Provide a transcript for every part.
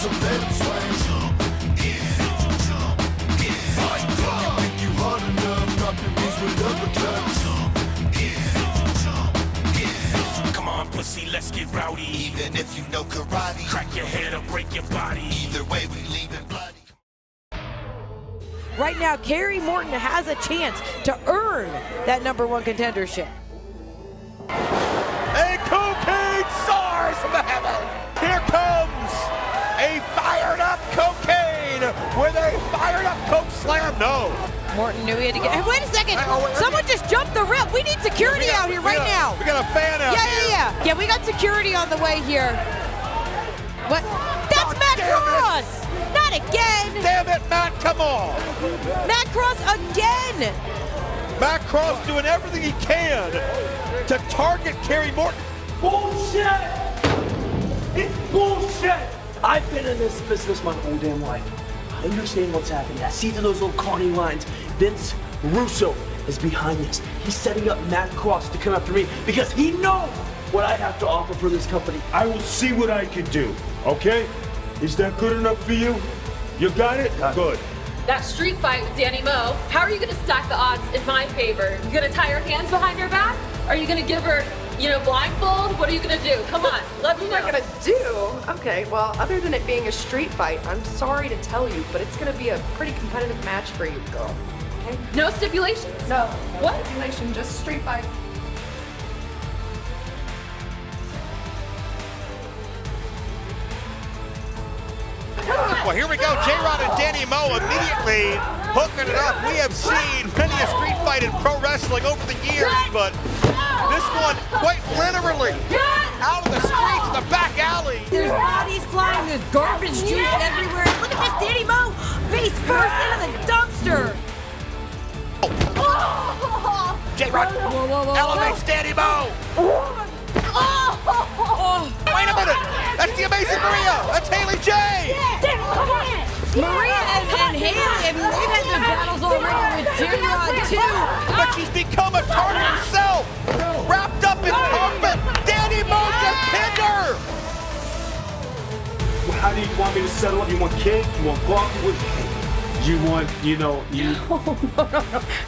so let him swing. Fight club. If you hard enough, drop your knees with uppercuts. Come on, pussy, let's get rowdy. Even if you know karate, crack your head or break your body. Either way, we leaving bloody. Right now, KERRY Morton has a chance to earn that #1 contendership. A cocaine soars from the heaven. Here comes a fired up cocaine with a fired up coke slam. No. Morton knew he had to get. Hey, wait a second. Someone just jumped the rail. We need security out here right now. We got a fan out here. Yeah, we got security on the way here. What? That's Matt Cross! Not again! Damn it, Matt, come on! Matt Cross again! Matt Cross doing everything he can to target KERRY Morton. Bullshit! It's bullshit! I've been in this business my whole damn life. I understand what's happening. I see through those little conny lines. Vince Russo is behind this. He's setting up Matt Cross to come after me because he knows what I have to offer for this company. I will see what I can do, okay? Is that good enough for you? You got it? Good. That street fight with Danny Moe, how are you going to stack the odds in my favor? You going to tie her hands behind her back? Are you going to give her, blindfold? What are you going to do? Come on, let me know. What I'm going to do? Okay, well, other than it being a street fight, I'm sorry to tell you, but it's going to be a pretty competitive match for you, girl. Okay? No stipulations? No. What? Stipulation, just street fight. Well, here we go. J-Rod and Danny Moe immediately hooking it up. We have seen many a street fight in pro wrestling over the years, but this one quite literally out of the streets, the back alley. There's bodies flying, there's garbage juice everywhere. Look at this, Danny Moe, face first into the dumpster. J-Rod elevates Danny Moe. Wait a minute, that's the Amazing Maria. That's Haley J. Maria and Haley, I mean, they've had their battles already with J-Rod too. But she's become a target herself, wrapped up in carpet. Danny Moe just pinned her. Well, how do you want me to settle up? You want cake? You want coffee? You want, No.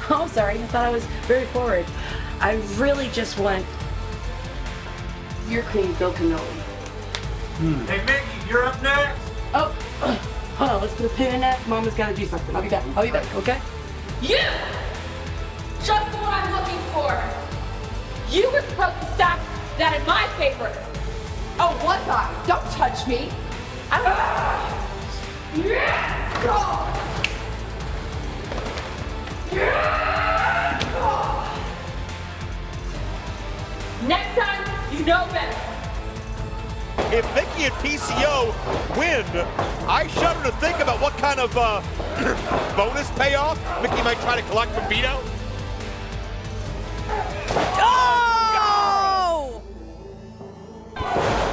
Oh, I'm sorry. I thought I was very forward. I really just want your cream filled cannoli. Hey, Mickey, you're up next. Oh, hold on. Let's put a pin in that. Mama's got to do something. I'll be back. Okay? You! Just what I'm looking for. You were supposed to stack that in my favor. Oh, was I? Don't touch me. Next time, you know better. If Mickey and PCO win, I shudder to think about what kind of bonus payoff Mickey might try to collect from VITO. Oh!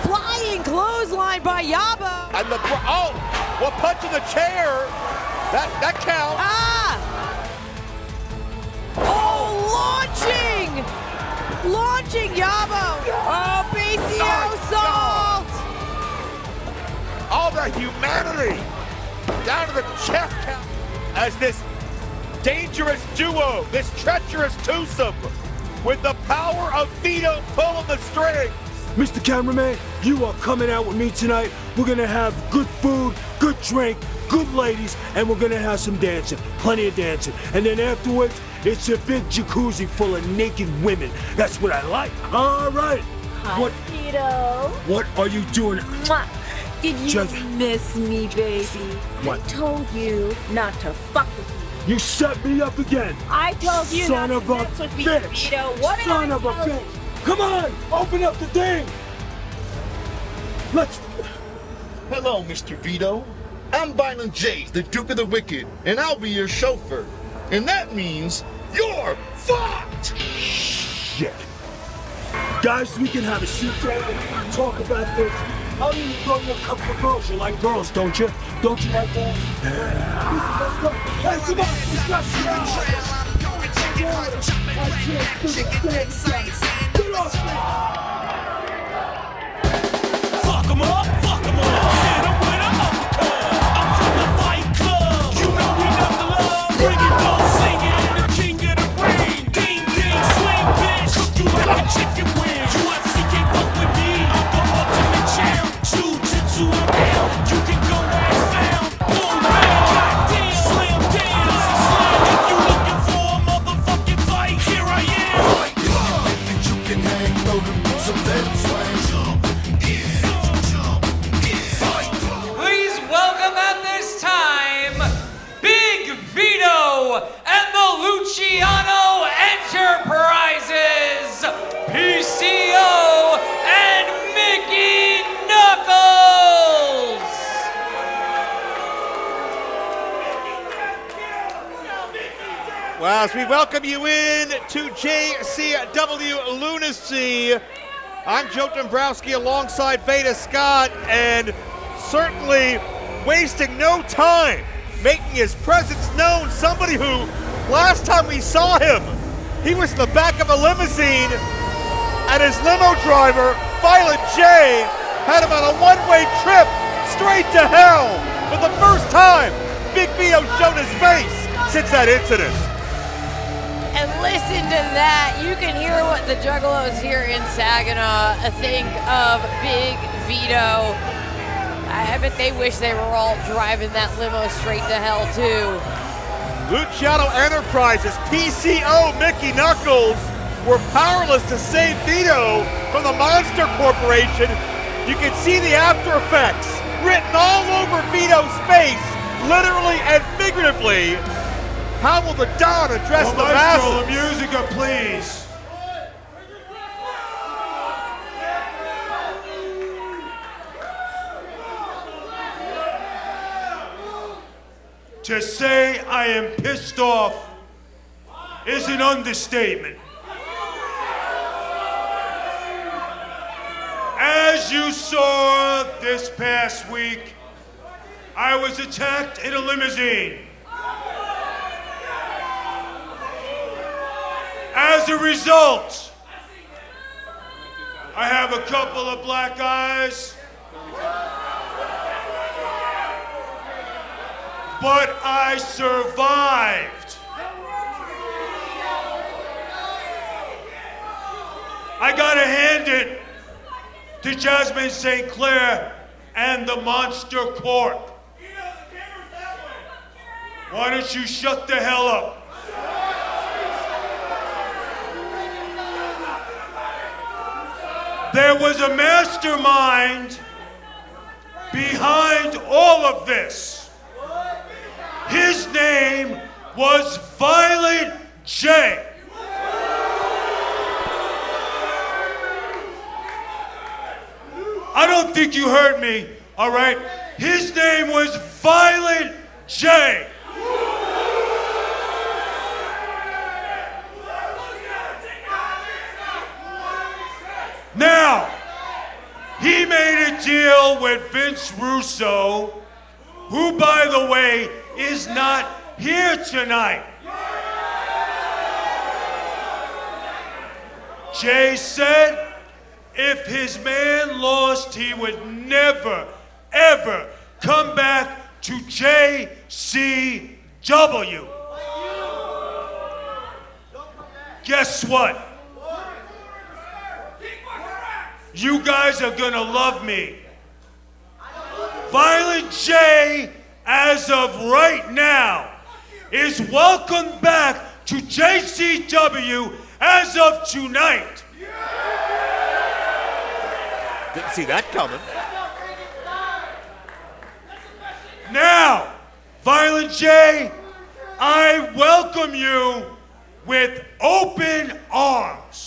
Flying clothesline by Yabo. And well, punch in the chair. That counts. Launching Yabo. Oh, PCO salt. All the humanity down to the chest count as this dangerous duo, this treacherous twosome, with the power of VITO pulling the strings. Mr. Cameraman, you are coming out with me tonight. We're gonna have good food, good drink, good ladies, and we're gonna have some dancing, plenty of dancing. And then afterwards, it's a big jacuzzi full of naked women. That's what I like. All right. Hi, VITO. What are you doing? Mwah. Did you miss me, baby? What? I told you not to fuck with me. You set me up again. I told you Son not of to a mess with me, bitch. VITO. What did Son I of a tell you? bitch. Come on, open up the thing. Let's. Hello, Mr. VITO. I'm Violent J, the Duke of the Wicked, and I'll be your chauffeur. And that means you're fucked! Shit. Guys, we can have a sit down and talk about this. I'll even throw you a couple of girls. You like girls, don't you? Don't you like that? Yeah. Let's go. Hey, come on. Fuck 'em up, hit 'em with a Well, as we welcome you in to JCW Lunacy, I'm Joe Dombrowski alongside Veda Scott, and certainly wasting no time making his presence known. Somebody who, last time we saw him, he was in the back of a limousine, and his limo driver, Violent J, had him on a one-way trip straight to hell. For the first time, Big Vito showed his face since that incident. And listen to that. You can hear what the Juggalos here in Saginaw think of Big Vito. I bet they wish they were all driving that limo straight to hell too. Luciano Enterprises, PCO Mickey Knuckles, were powerless to save Vito from the Monster Corporation. You can see the after effects written all over Vito's face, literally and figuratively. How will the Don address the masses? The music, please. To say I am pissed off is an understatement. As you saw this past week, I was attacked in a limousine. As a result, I have a couple of black eyes, but I survived. I gotta hand it to Jasmine St. Clair and the Monster Corp. Why don't you shut the hell up? There was a mastermind behind all of this. His name was Violent J. I don't think you heard me, all right? His name was Violent J. Now, he made a deal with Vince Russo, who, by the way, is not here tonight. Jay said if his man lost, he would never, ever come back to JCW. Guess what? You guys are gonna love me. Violent J, as of right now, is welcome back to JCW as of tonight. Didn't see that coming. Now, Violent J, I welcome you with open arms.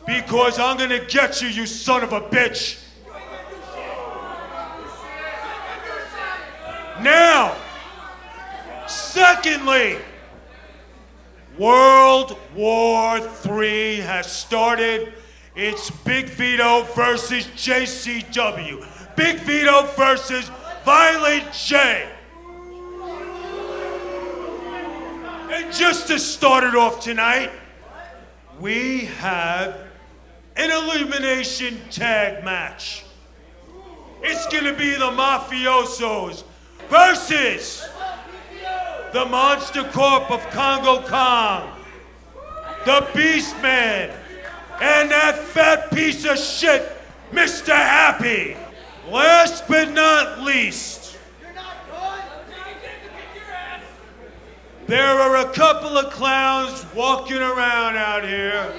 Because I'm gonna get you, you son of a bitch. Now, secondly, World War III has started. It's Big Vito versus JCW. Big Vito versus Violent J. And just to start it off tonight, we have an elimination tag match. It's gonna be the Mafiosos versus the Monster Corp of Congo Kong, the Beast Man, and that fat piece of shit, Mr. Happy. Last but not least, there are a couple of clowns walking around out here.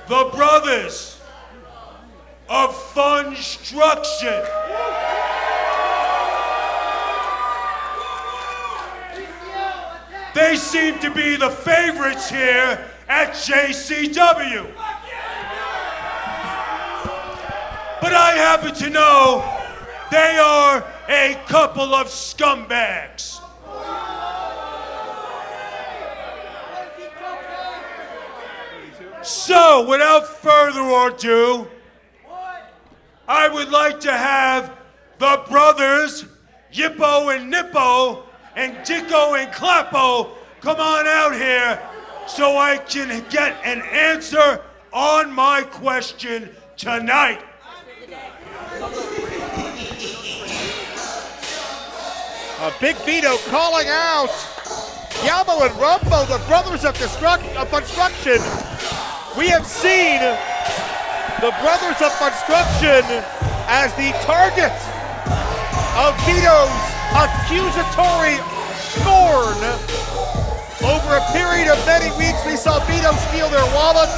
The brothers of FUNSTRUCTION. They seem to be the favorites here at JCW. But I happen to know they are a couple of scumbags. So, without further ado, I would like to have the brothers, Yippo and Nippo, and Dicko and Clappo, come on out here so I can get an answer on my question tonight. Big Vito calling out Yamo and Rumbo, the brothers of Construction. We have seen the brothers of Construction as the target of Vito's accusatory scorn. Over a period of many weeks, we saw Vito steal their wallets.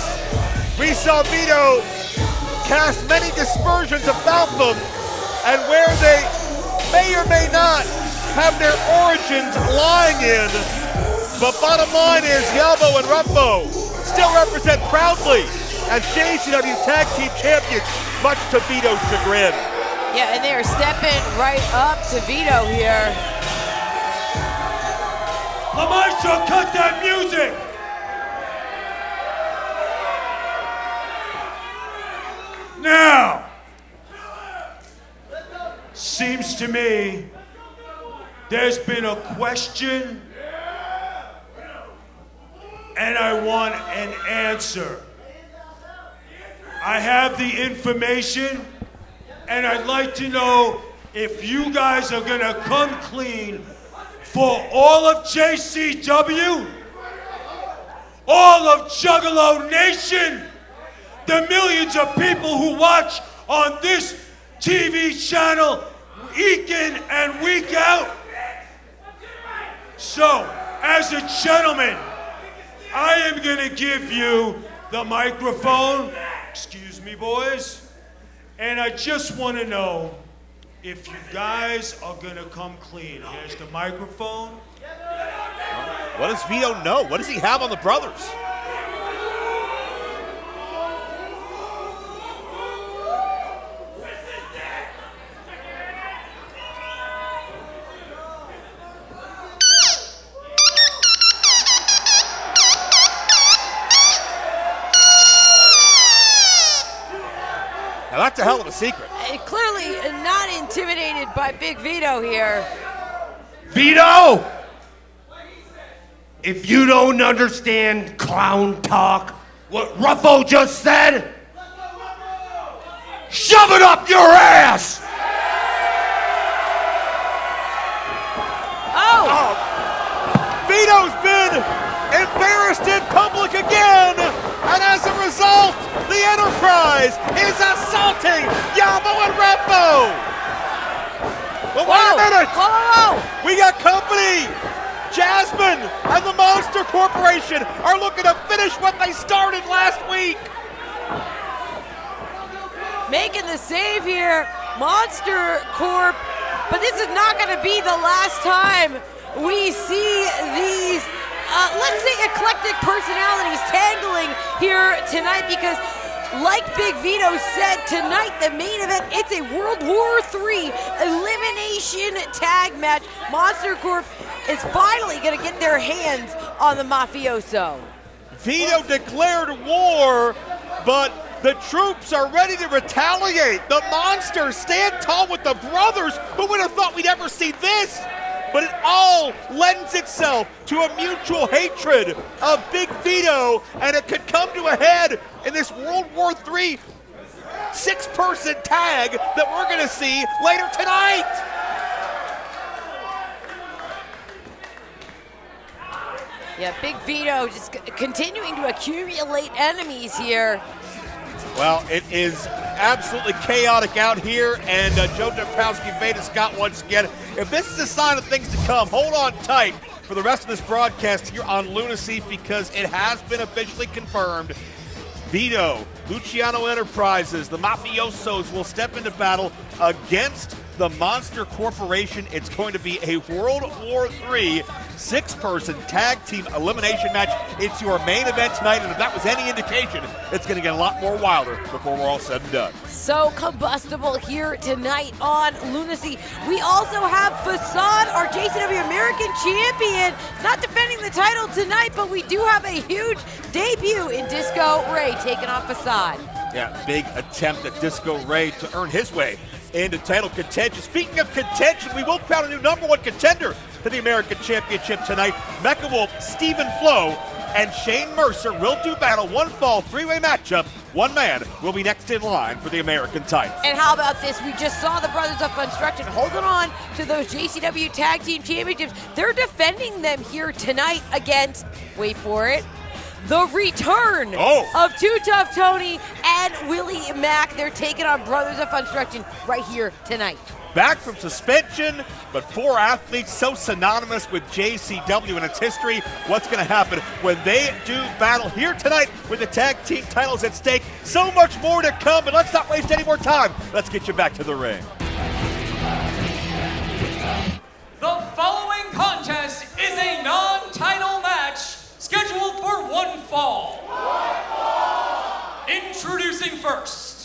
We saw Vito cast many dispersions about them, and where they may or may not have their origins lying in. But bottom line is Yelbo and Rumbo still represent proudly as JCW Tag Team Champions, much to Vito's chagrin. Yeah, and they are stepping right up to Vito here. Maestro, cut that music! Now, seems to me there's been a question and I want an answer. I have the information and I'd like to know if you guys are gonna come clean for all of JCW, all of Juggalo Nation, the millions of people who watch on this TV channel week in and week out. So, as a gentleman, I am gonna give you the microphone. Excuse me, boys. And I just wanna know if you guys are gonna come clean. Here's the microphone. What does Vito know? What does he have on the brothers? Now that's a hell of a secret. Clearly not intimidated by Big Vito here. Vito! If you don't understand clown talk, what Ruffo just said, shove it up your ass! Oh! Vito's been embarrassed in public again, and as a result, the Enterprise is assaulting Yamo and Rambo. But wait a minute! Whoa! We got company! Jasmine and the Monster Corporation are looking to finish what they started last week. Making the save here, Monster Corp. But this is not going to be the last time we see these, let's say, eclectic personalities tangling here tonight, because like Big Vito said, tonight the main event, it's a World War III elimination tag match. Monster Corp is finally going to get their hands on the mafioso. Vito declared war, but the troops are ready to retaliate. The Monsters stand tall with the brothers. Who would have thought we'd ever see this? But it all lends itself to a mutual hatred of Big Vito, and it could come to a head in this World War III six-person tag that we're going to see later tonight. Yeah, Big Vito just continuing to accumulate enemies here. Well, it is absolutely chaotic out here, and Joe Dombrowski Veda Scott once again. If this is a sign of things to come, hold on tight for the rest of this broadcast here on Lunacy, because it has been officially confirmed. Vito, Luciano Enterprises, the mafiosos will step into battle against the Monster Corporation. It's going to be a World War III 6-person tag team elimination match. It's your main event tonight, and if that was any indication, it's going to get a lot more wilder before we're all said and done. So combustible here tonight on Lunacy. We also have FACADE, our JCW American Champion, not defending the title tonight, but we do have a huge debut in Disco Ray taking on FACADE. Yeah, big attempt at Disco Ray to earn his way into title contention. Speaking of contention, we will crown a new #1 contender to the American Championship tonight. Mecha Wolf, Stephen FLOWE, and Shane Mercer will do battle. 1-fall, 3-way matchup. One man will be next in line for the American title. And how about this? We just saw the brothers of FUNSTRUCTION holding on to those JCW Tag Team Championships. They're defending them here tonight against, wait for it, the return of Too Tough Tony and WILLIE MACK. They're taking on brothers of FUNSTRUCTION right here tonight. Back from suspension, but 4 athletes so synonymous with JCW and its history. What's going to happen when they do battle here tonight with the tag team titles at stake? So much more to come, but let's not waste any more time. Let's get you back to the ring. The following contest is a non-title match scheduled for 1 fall. Introducing first.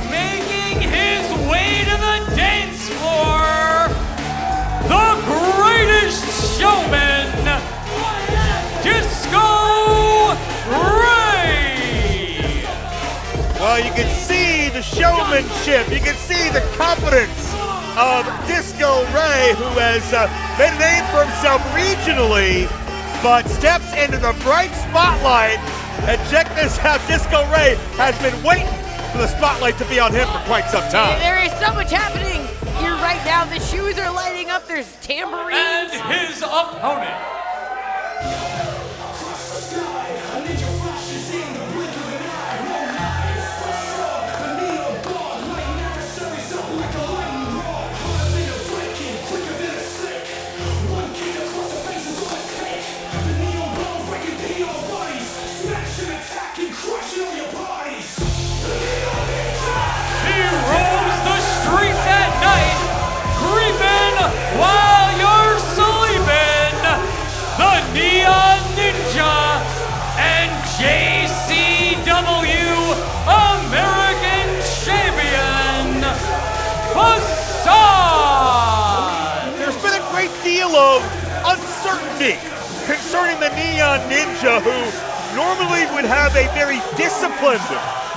Making his way to the dance floor, the greatest showman, Disco Ray. Well, you can see the showmanship, you can see the confidence of Disco Ray, who has made a name for himself regionally, but steps into the bright spotlight. And check this out, Disco Ray has been waiting for the spotlight to be on him for quite some time. There is so much happening here right now. The shoes are lighting up, there's tambourines. And his opponent. While you're sleeping, the Neon Ninja and JCW American Champion, FACADE. There's been a great deal of uncertainty concerning the Neon Ninja, who normally would have a very disciplined,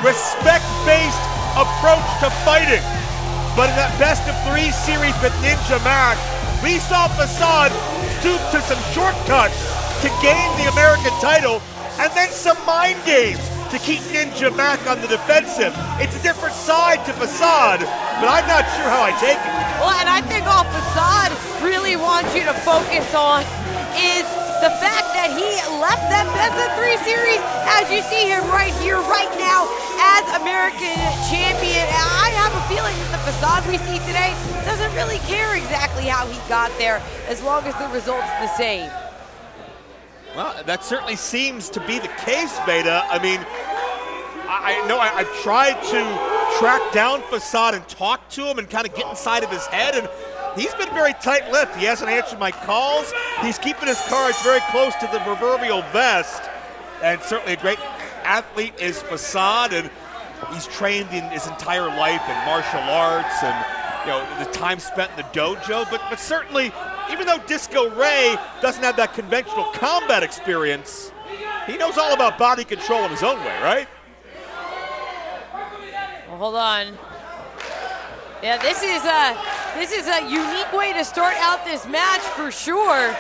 respect-based approach to fighting. But in that best-of-3 series with Ninja Mack, we saw FACADE stoop to some shortcuts to gain the American title, and then some mind games to keep Ninja Mack on the defensive. It's a different side to FACADE, but I'm not sure how I take it. Well, and I think all FACADE really wants you to focus on is the fact that he left that best-of-3 series, as you see him right here, right now, as American Champion. And I have a feeling that the FACADE we see today doesn't really care exactly how he got there, as long as the result's the same. Well, that certainly seems to be the case, Beta. I mean, I know I've tried to track down FACADE and talk to him and kind of get inside of his head, and he's been very tight-lipped. He hasn't answered my calls. He's keeping his cards very close to the proverbial vest. And certainly a great athlete is FACADE, and he's trained in his entire life in martial arts and, you know, the time spent in the dojo. But certainly, even though Disco Ray doesn't have that conventional combat experience, he knows all about body control in his own way, right? Well, hold on. Yeah, this is a unique way to start out this match for sure.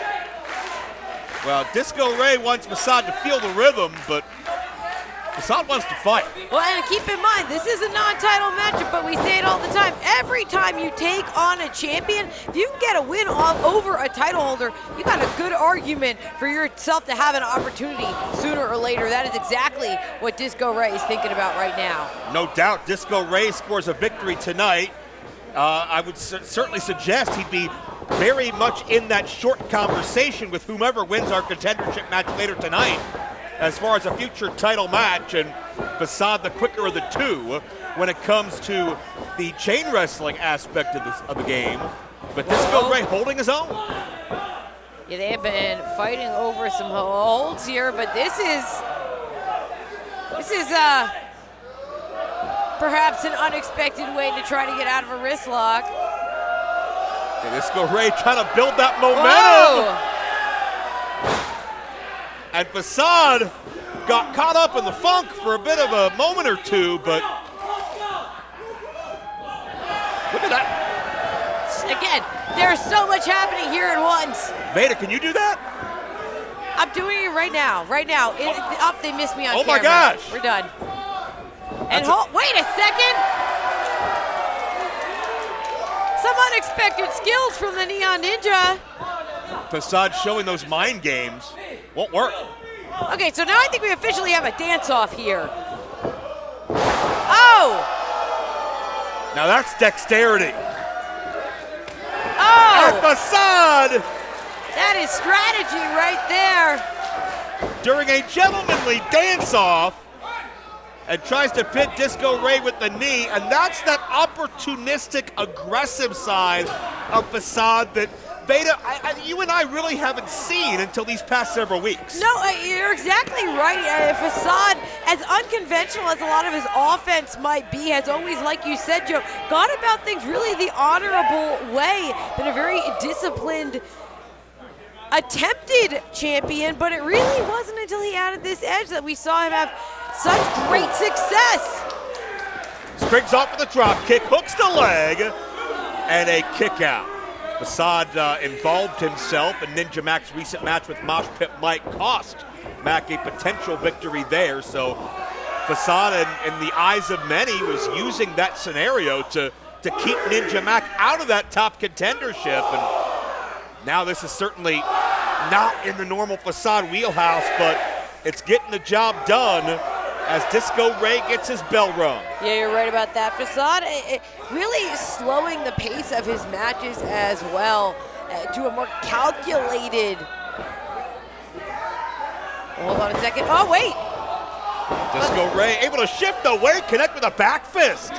Well, Disco Ray wants FACADE to feel the rhythm, but FACADE wants to fight. Well, and keep in mind, this is a non-title matchup, but we say it all the time. Every time you take on a champion, if you can get a win over a title holder, you got a good argument for yourself to have an opportunity sooner or later. That is exactly what Disco Ray is thinking about right now. No doubt, Disco Ray scores a victory tonight. I would certainly suggest he'd be very much in that short conversation with whomever wins our contendership match later tonight. as far as a future title match, and Facade the quicker of the two when it comes to the chain wrestling aspect of the game. But Disco Ray holding his own. Yeah, they have been fighting over some holds here, but this is perhaps an unexpected way to try to get out of a wrist lock. And Disco Ray trying to build that momentum. Whoa. And Facade got caught up in the funk for a bit of a moment or two, but look at that. Again, there's so much happening here at once. Veda, can you do that? I'm doing it right now. Right now. They missed me on camera. Oh my gosh. We're done. And wait a second. Some unexpected skills from the Neon Ninja. Facade showing those mind games. Won't work. Okay, so now I think we officially have a dance-off here. Oh! Now that's dexterity. Oh! And Facade! That is strategy right there. During a gentlemanly dance-off, and tries to pin Disco Ray with the knee, and that's that opportunistic, aggressive side of Facade that Veda, you and I really haven't seen until these past several weeks. No, you're exactly right. Facade, as unconventional as a lot of his offense might be, has always, like you said, Joe, gone about things really the honorable way. Been a very disciplined, attempted champion, but it really wasn't until he added this edge that we saw him have such great success. Springs off with a drop kick, hooks the leg, and a kick out. Facade involved himself in Ninja Mack's recent match with Mosh Pit Mike, cost Mack a potential victory there. So Facade, in the eyes of many, was using that scenario to keep Ninja Mack out of that top contendership. And now this is certainly not in the normal Facade wheelhouse, but it's getting the job done as Disco Ray gets his bell rung. Yeah, you're right about that. Facade really slowing the pace of his matches as well to a more calculated. Hold on a second. Oh, wait. Disco Ray able to shift away, connect with a back fist.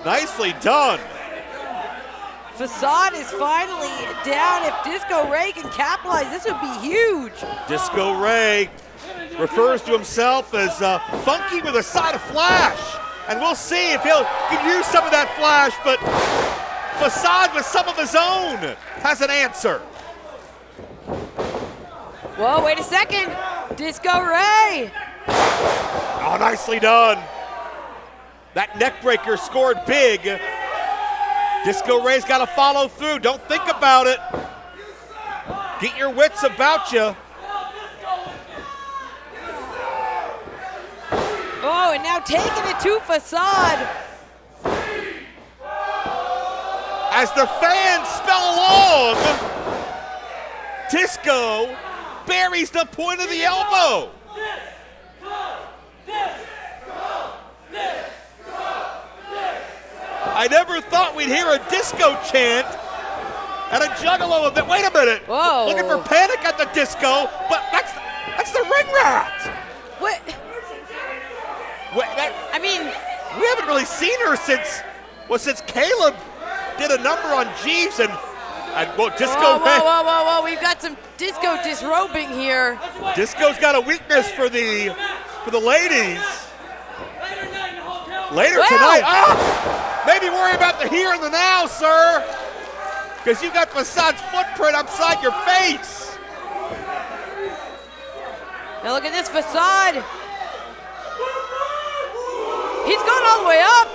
Nicely done. Facade is finally down. If Disco Ray can capitalize, this would be huge. Disco Ray refers to himself as funky with a side of flash. And we'll see if he can use some of that flash, but Facade with some of his own has an answer. Whoa, wait a second. Disco Ray. Oh, nicely done. That neck breaker scored big. Disco Ray's got to follow through. Don't think about it. Get your wits about you. Oh, and now taking it to Facade. As the fans spell along, Disco buries the point of the elbow. I never thought we'd hear a disco chant at a Juggalo event. Wait a minute. Whoa. Looking for Panic at the disco, but that's the ring rat. What? I mean, we haven't really seen her since Caleb did a number on Jeeves and well, Disco. Whoa, we've got some disco disrobing here. Disco's got a weakness for the ladies. Later tonight. Maybe worry about the here and the now, sir. Because you got Facade's footprint upside your face. Now look at this Facade. He's gone all the way up.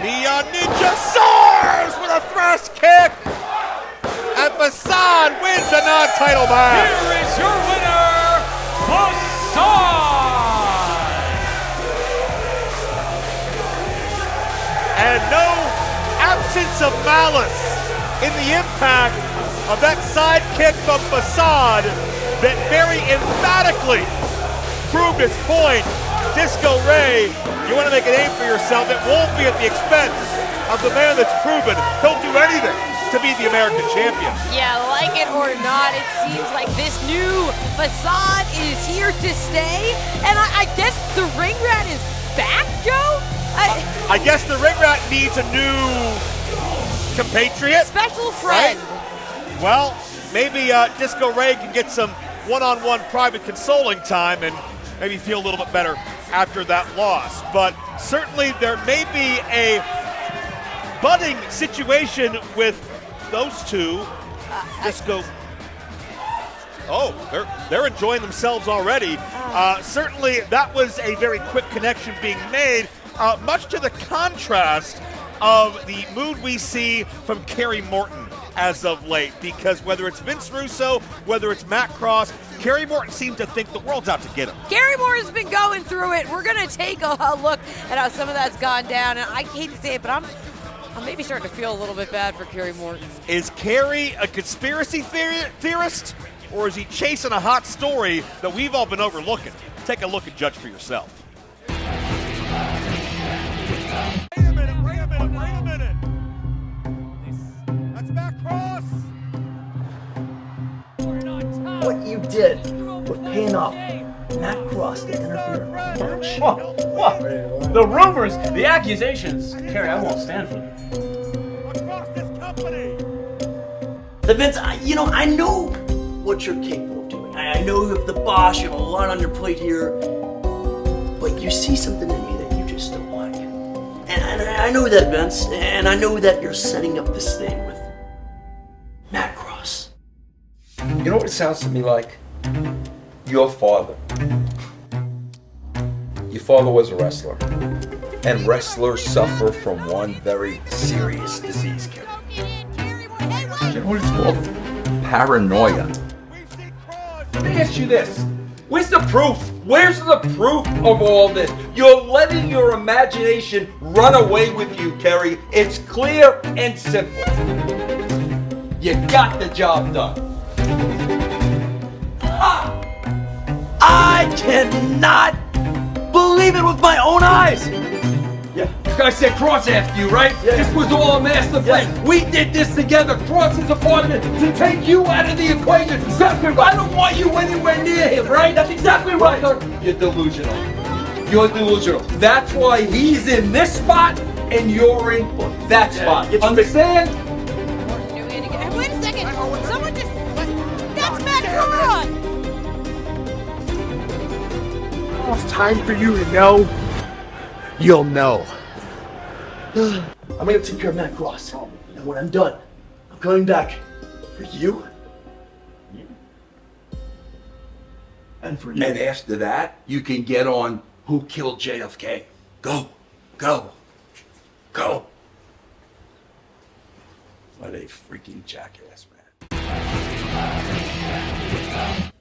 Neon Ninja soars with a thrust kick. And Facade wins the non-title match. Here is your winner, Facade. And no absence of malice in the impact of that side kick from Facade that very emphatically proved its point. Disco Ray, you want to make a name for yourself, it won't be at the expense of the man that's proven he'll do anything to be the American champion. Yeah, like it or not, it seems like this new facade is here to stay. And I guess the ring rat is back, Joe? I guess the ring rat needs a new compatriot. Special friend. Right? Well, maybe Disco Ray can get some one-on-one private consoling time and maybe feel a little bit better after that loss. But certainly there may be a budding situation with those two. Disco. Oh, they're enjoying themselves already. Certainly that was a very quick connection being made, much to the contrast of the mood we see from Kerry Morton as of late, because whether it's Vince Russo, whether it's Matt Cross, Kerry Morton seems to think the world's out to get him. Kerry Morton's been going through it. We're going to take a look at how some of that's gone down, and I hate to say it, but I'm maybe starting to feel a little bit bad for Kerry Morton. Is Kerry a conspiracy theorist, or is he chasing a hot story that we've all been overlooking? Take a look and judge for yourself. Wait a minute. That's Matt Cross. What you did was paying off Matt Cross to interfere in a match. The rumors, the accusations. Kerry, I won't stand for them. Across this company. Vince, I know what you're capable of doing. I know you have the boss, you have a lot on your plate here, but you see something in me that you just don't like. And I know that, Vince, and I know that you're setting up this thing with Matt Cross. You know what it sounds to me like? Your father. Your father was a wrestler. And wrestlers suffer from one very serious disease, Kerry. You know what it's called? Paranoia. Let me ask you this. Where's the proof? Where's the proof of all this? You're letting your imagination run away with you, Kerry. It's clear and simple. You got the job done. I cannot believe it with my own eyes. Yeah, this guy said Cross after you, right? Yeah. This was all a master plan. Yeah. We did this together. Cross is a partner to take you out of the equation. Exactly right. I don't want you anywhere near him, right? That's exactly right. You're delusional. You're delusional. That's why he's in this spot and you're in that spot. Understand? Wait a second. Someone just... That's Matt Cross! It's time for you to know. You'll know. I'm gonna take care of Matt Cross. And when I'm done, I'm coming back for you. And for you. And after that, you can get on who killed JFK. Go. What a freaking jackass, man.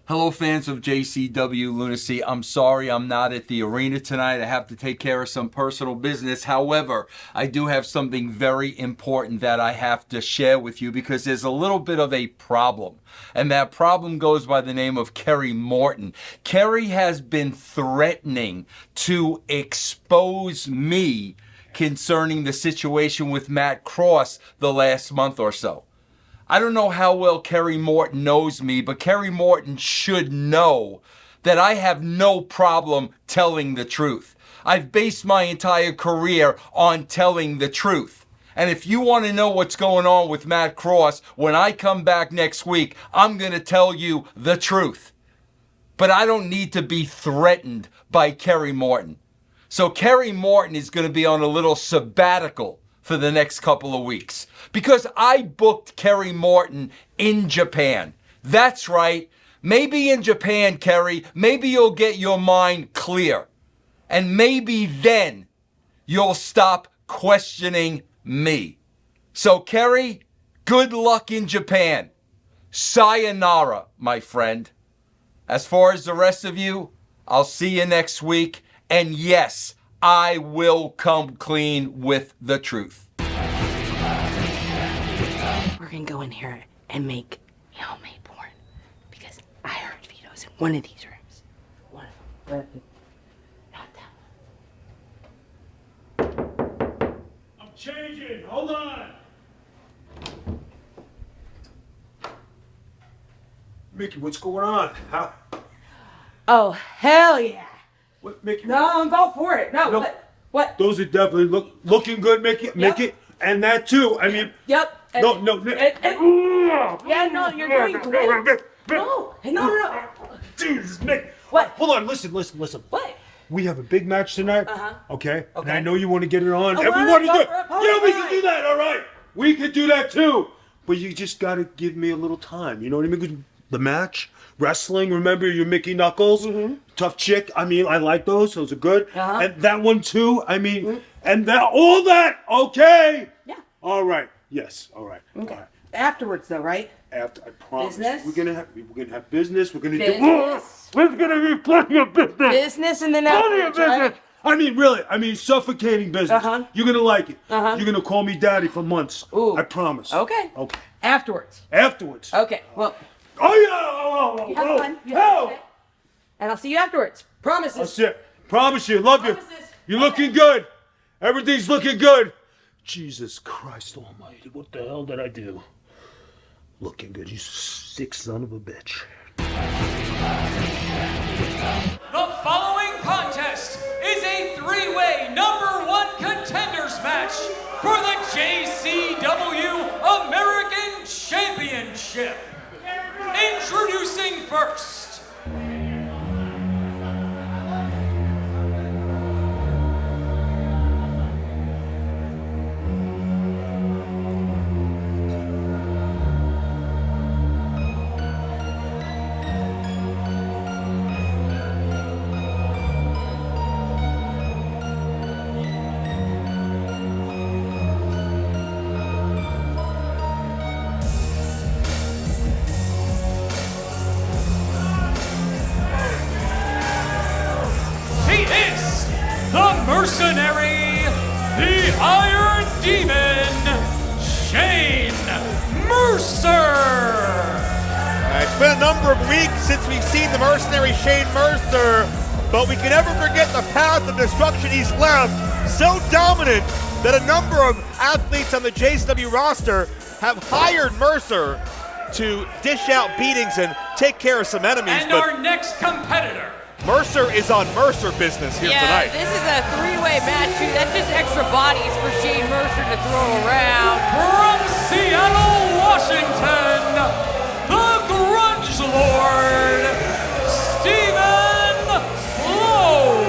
Hello fans of JCW Lunacy. I'm sorry I'm not at the arena tonight. I have to take care of some personal business. However, I do have something very important that I have to share with you because there's a little bit of a problem. And that problem goes by the name of Kerry Morton. Kerry has been threatening to expose me concerning the situation with Matt Cross the last month or so. I don't know how well Kerry Morton knows me, but Kerry Morton should know that I have no problem telling the truth. I've based my entire career on telling the truth. And if you want to know what's going on with Matt Cross, when I come back next week, I'm going to tell you the truth. But I don't need to be threatened by Kerry Morton. So Kerry Morton is going to be on a little sabbatical for the next couple of weeks because I booked Kerry Morton in Japan. That's right. Maybe in Japan, Kerry, maybe you'll get your mind clear. And maybe then you'll stop questioning me. So Kerry, good luck in Japan. Sayonara, my friend. As far as the rest of you, I'll see you next week. And yes, I will come clean with the truth. We're gonna go in here and make homemade porn because I heard Vito's in one of these rooms. One of them. Not that one. I'm changing. Hold on. Mickey, what's going on? How? Oh, hell yeah. What, Mickey? No, I'm going for it. No, what? Those are definitely looking good, Mickey. Yep. Mickey, and that too. I mean. Yep. No. Yeah, no, you're doing great. No. Jesus, Mick. What? Hold on, listen. What? We have a big match tonight. Okay? And I know you want to get it on. I Everybody wanna do go for a it. party Yeah, we night. can do that, all right. We can do that too. But you just got to give me a little time. You know what I mean? 'Cause the match, wrestling, remember your Mickey Knuckles? Tough chick. I mean, I like those. Those are good. And that one too. I mean, and that all that. Okay. Yeah. All right. Yes. All right. Okay. All right. Afterwards, though, right? After, I promise. Business? We're gonna have business. We're gonna Business. do. There's gonna be plenty of business. Business and then Plenty of afterwards, business. right? I mean, really. I mean, suffocating business. You're gonna like it. You're gonna call me daddy for months. Ooh. I promise. Okay. Okay. Afterwards. Afterwards. Okay, well, Oh yeah. you have fun. You have fun. And I'll see you afterwards. Promises. That's it. Promise you. Love you. Promises. You're looking good. Everything's looking good. Jesus Christ Almighty! What the hell did I do? Looking good, you sick son of a bitch. The following contest is a three-way #1 contenders match for the JCW American Championship. Introducing first. He is the mercenary, the Iron Demon, Shane Mercer. It's been a number of weeks since we've seen the mercenary Shane Mercer, but we can never forget the path of destruction he's left. So dominant that a number of athletes on the JCW roster have hired Mercer to dish out beatings and take care of some enemies. And but our next competitor. Mercer is on Mercer business here tonight. This is a three-way match too. That's just extra bodies for Shane Mercer to throw around. From Seattle, Washington, the Grunge Lord, Stephen FLOWE.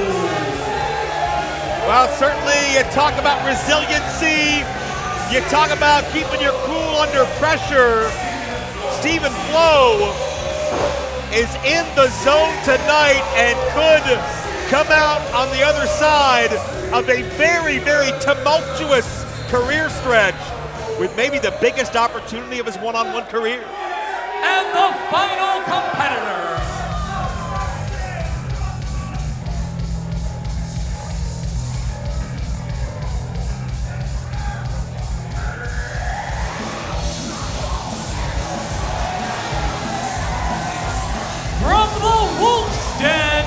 Well, certainly you talk about resiliency, you talk about keeping your cool under pressure. Stephen FLOWE is in the zone tonight and could come out on the other side of a very, very tumultuous career stretch with maybe the biggest opportunity of his one-on-one career. And the final competitor. From the Wolf's Den,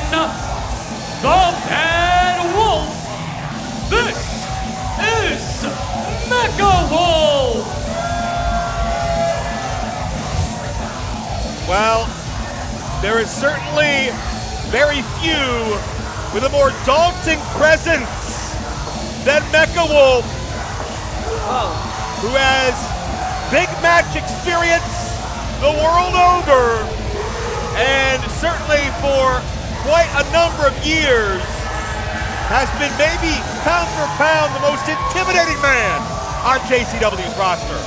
the Bad Wolf, this is MECHA Wolf. Well, there is certainly very few with a more daunting presence than MECHA Wolf, who has big match experience the world over, and certainly for quite a number of years has been maybe pound for pound the most intimidating man on JCW's roster.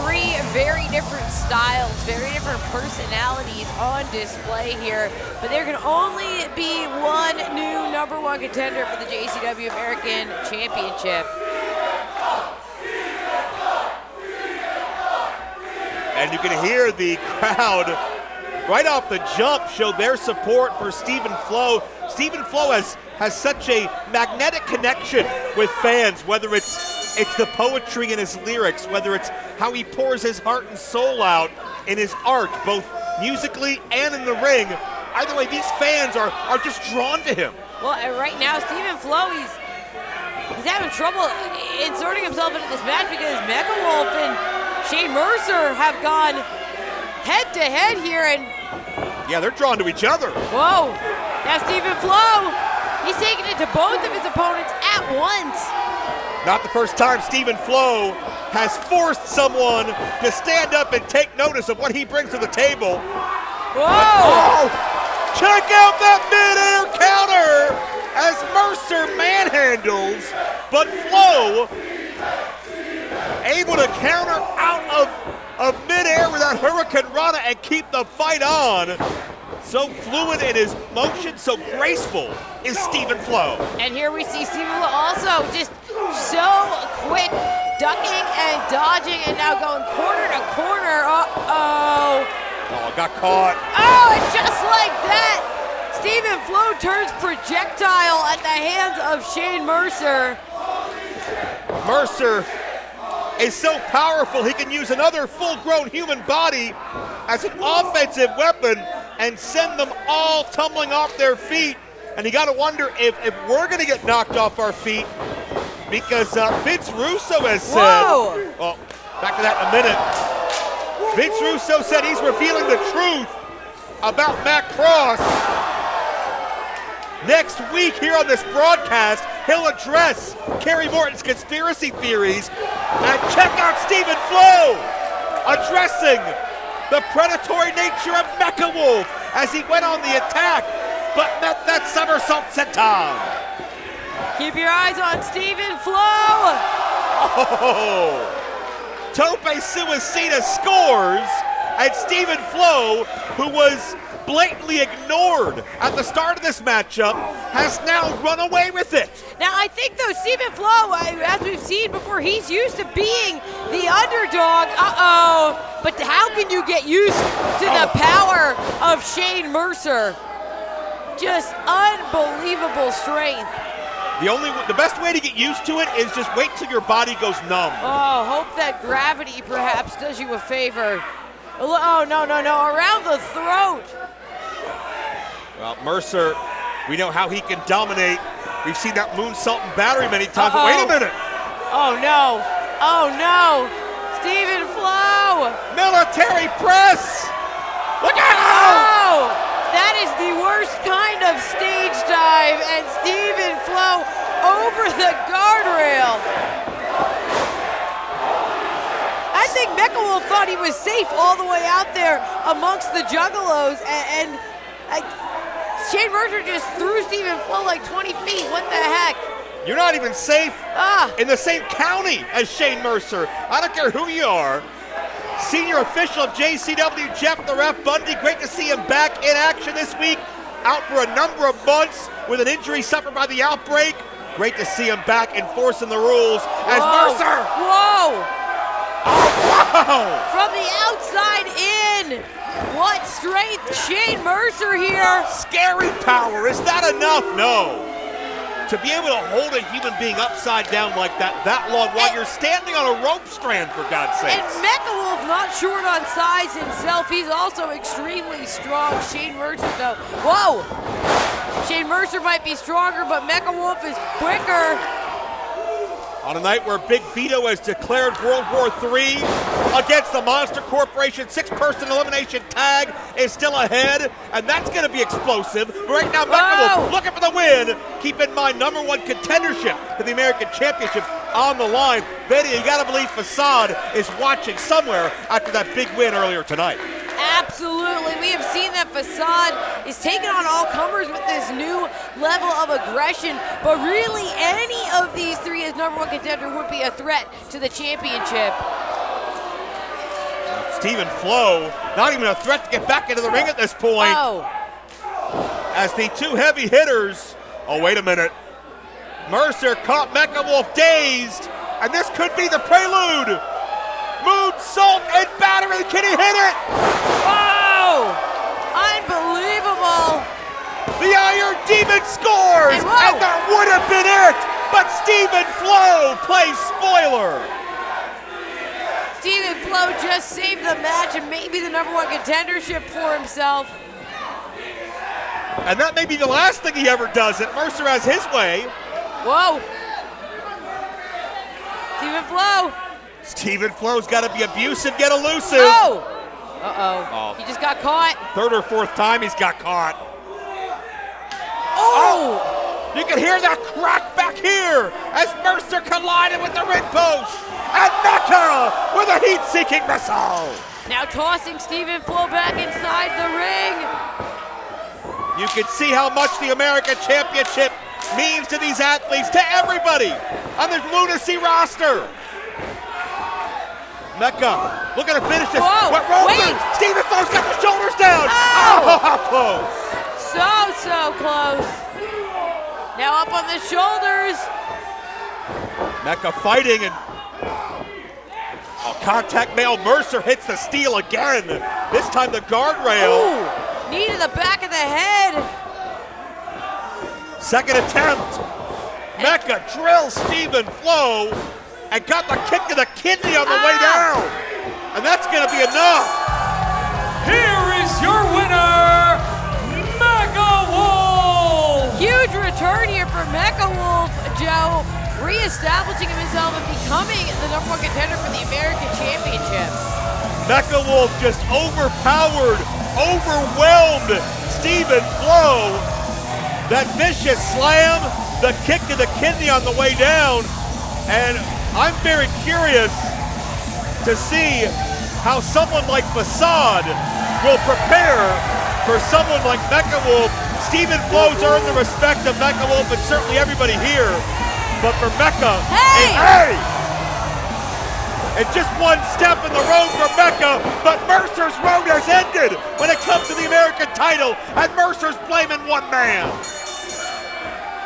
Three very different styles, very different personalities on display here, but there can only be one new #1 contender for the JCW American Championship. And you can hear the crowd right off the jump show their support for Stephen FLOWE. Stephen FLOWE has such a magnetic connection with fans, whether it's the poetry in his lyrics, whether it's how he pours his heart and soul out in his art, both musically and in the ring. Either way, these fans are just drawn to him. Well, right now, Stephen FLOWE, he's having trouble inserting himself into this match because MECHA Wolf and Shane Mercer have gone head-to-head here, and Yeah, they're drawn to each other. Whoa. Now Stephen Flo, he's taking it to both of his opponents at once. Not the first time Stephen Flo has forced someone to stand up and take notice of what he brings to the table. Whoa! Oh, check out that mid-air counter as Mercer manhandles, but Flo able to counter out of mid-air with that Hurricane Rana and keep the fight on. So fluid in his motion, so graceful is Stephen Flo. And here we see Stephen Flo also just so quick, ducking and dodging, and now going corner to corner. Uh-oh. Oh, got caught. Oh, and just like that, Stephen Flo turns projectile at the hands of Shane Mercer. Mercer is so powerful he can use another full-grown human body as an offensive weapon and send them all tumbling off their feet. And you gotta wonder if we're gonna get knocked off our feet, because Vince Russo has said, whoa. Well, back to that in a minute. Vince Russo said he's revealing the truth about Matt Cross. Next week here on this broadcast, he'll address Kerry Morton's conspiracy theories, and check out Stephen Flo addressing the predatory nature of Mecha Wolf as he went on the attack, but met that somersault senton. Keep your eyes on Stephen Flo. Oh, Tope Suicida scores, and Stephen Flo, who was blatantly ignored at the start of this matchup, has now run away with it. Now, I think, though, Stephen Flo, as we've seen before, he's used to being the underdog. Uh-oh. But how can you get used to the power of Shane Mercer? Just unbelievable strength. The best way to get used to it is just wait till your body goes numb. Oh, hope that gravity perhaps does you a favor. Oh, no, around the throat. Well, Mercer, we know how he can dominate. We've seen that moonsault and battery many times, but wait a minute. Oh, no. Stephen Flo. Military press. Look out. Oh, that is the worst kind of stage dive, and Stephen Flo over the guardrail. I think Mecha Wolf thought he was safe all the way out there amongst the Juggalos, and Shane Mercer just threw Stephen Flo like 20 feet. What the heck? You're not even safe in the same county as Shane Mercer. I don't care who you are. Senior official of JCW, Jeff the Ref Bundy, great to see him back in action this week. Out for a number of months with an injury suffered by the outbreak. Great to see him back enforcing the rules as Mercer. Whoa! Wow! From the outside in. What strength, Shane Mercer here. Scary power, is that enough? No. To be able to hold a human being upside down like that long while you're standing on a rope strand, for God's sake. And Mecha Wolf not short on size himself. He's also extremely strong. Shane Mercer, though. Whoa! Shane Mercer might be stronger, but Mecha Wolf is quicker. On a night where Big Vito has declared World War III against the Monster Corporation, 6-person elimination tag is still ahead, and that's going to be explosive. Right now, Mecha Wolf looking for the win. Keep in mind, #1 contendership to the American Championship on the line. Betty, you got to believe Facade is watching somewhere after that big win earlier tonight. Absolutely. We have seen that Facade is taking on all comers with this new level of aggression, but really any of these three as #1 contender would be a threat to the championship. Stephen Flo, not even a threat to get back into the ring at this point. As the two heavy hitters, oh wait a minute, Mercer caught Mecha Wolf dazed, and this could be the prelude. Moonsault and battery, can he hit it? Whoa! Unbelievable! The Iron Demon scores, and that would have been it, but Stephen Flo plays spoiler. Stephen Flo just saved the match and maybe the #1 contendership for himself. And that may be the last thing he ever does it. Mercer has his way. Whoa! Stephen Flo. Stephen Flo's got to be abusive yet elusive. Oh! Uh-oh. He just got caught. Third or fourth time he's got caught. Oh! You can hear that crack back here as Mercer collided with the ring post. And MECHA with a heat-seeking missile. Now tossing Stephen Flow back inside the ring. You can see how much the American Championship means to these athletes, to everybody on the Lunacy roster. MECHA looking to finish this. Whoa, What roll wait. through? Stephen Flow's got the shoulders down. Oh. Oh, how close. So close. Now up on the shoulders. MECHA fighting and contact male. Mercer hits the steel again. This time the guardrail. Ooh, knee to the back of the head. Second attempt. MECHA drills Stephen Flow and got the kick to the kidney on the way down. And that's going to be enough. Here is your winner, MECHA Wolf! Huge return here for MECHA Wolf, Joe, reestablishing himself and becoming the #1 contender for the American Championship. MECHA Wolf just overpowered, overwhelmed Stephen Flow. That vicious slam, the kick to the kidney on the way down. And I'm very curious to see how someone like FACADE will prepare for someone like MECHA Wolf. Stephen Flow's earned the respect of MECHA Wolf and certainly everybody here. But for MECHA, hey! It's just one step in the road for MECHA, but Mercer's road has ended when it comes to the American title, and Mercer's blaming one man.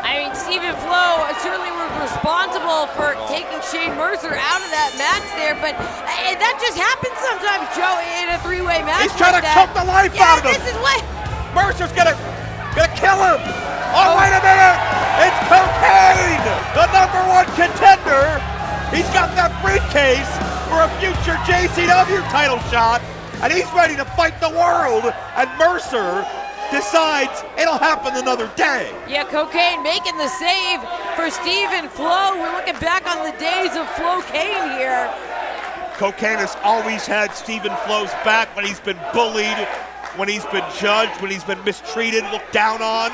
I mean, Stephen Flow certainly was responsible for taking Shane Mercer out of that match there, but that just happens sometimes, Joe, in a three-way match. He's trying to choke the life out of him. This is what Mercer's gonna kill him. Oh, wait a minute! It's Cocaine, the #1 contender. He's got that briefcase for a future JCW title shot, and he's ready to fight the world. And Mercer decides it'll happen another day. Yeah, Cocaine making the save for Stephen Flow. We're looking back on the days of Flowcaine here. Cocaine has always had Stephen Flow's back when he's been bullied, when he's been judged, when he's been mistreated, looked down on.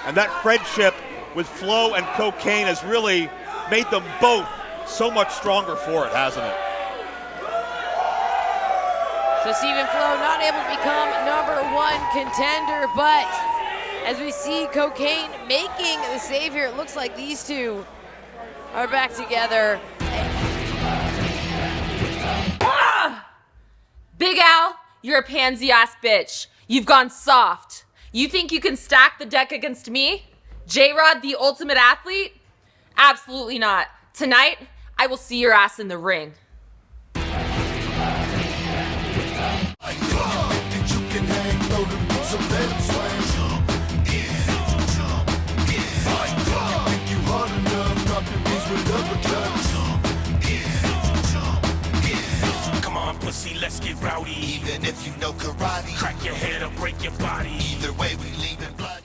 And that friendship with Flow and Cocaine has really made them both so much stronger for it, hasn't it? So Stephen Flow not able to become #1 contender, but as we see Cocaine making the save here, it looks like these two are back together. Big Al, you're a pansy-ass bitch. You've gone soft. You think you can stack the deck against me? J-Rod, the ultimate athlete? Absolutely not. Tonight, I will see your ass in the ring. Come on, pussy, let's get rowdy. Even if you know karate, crack your head or break your body. Either way, we leaving bloody.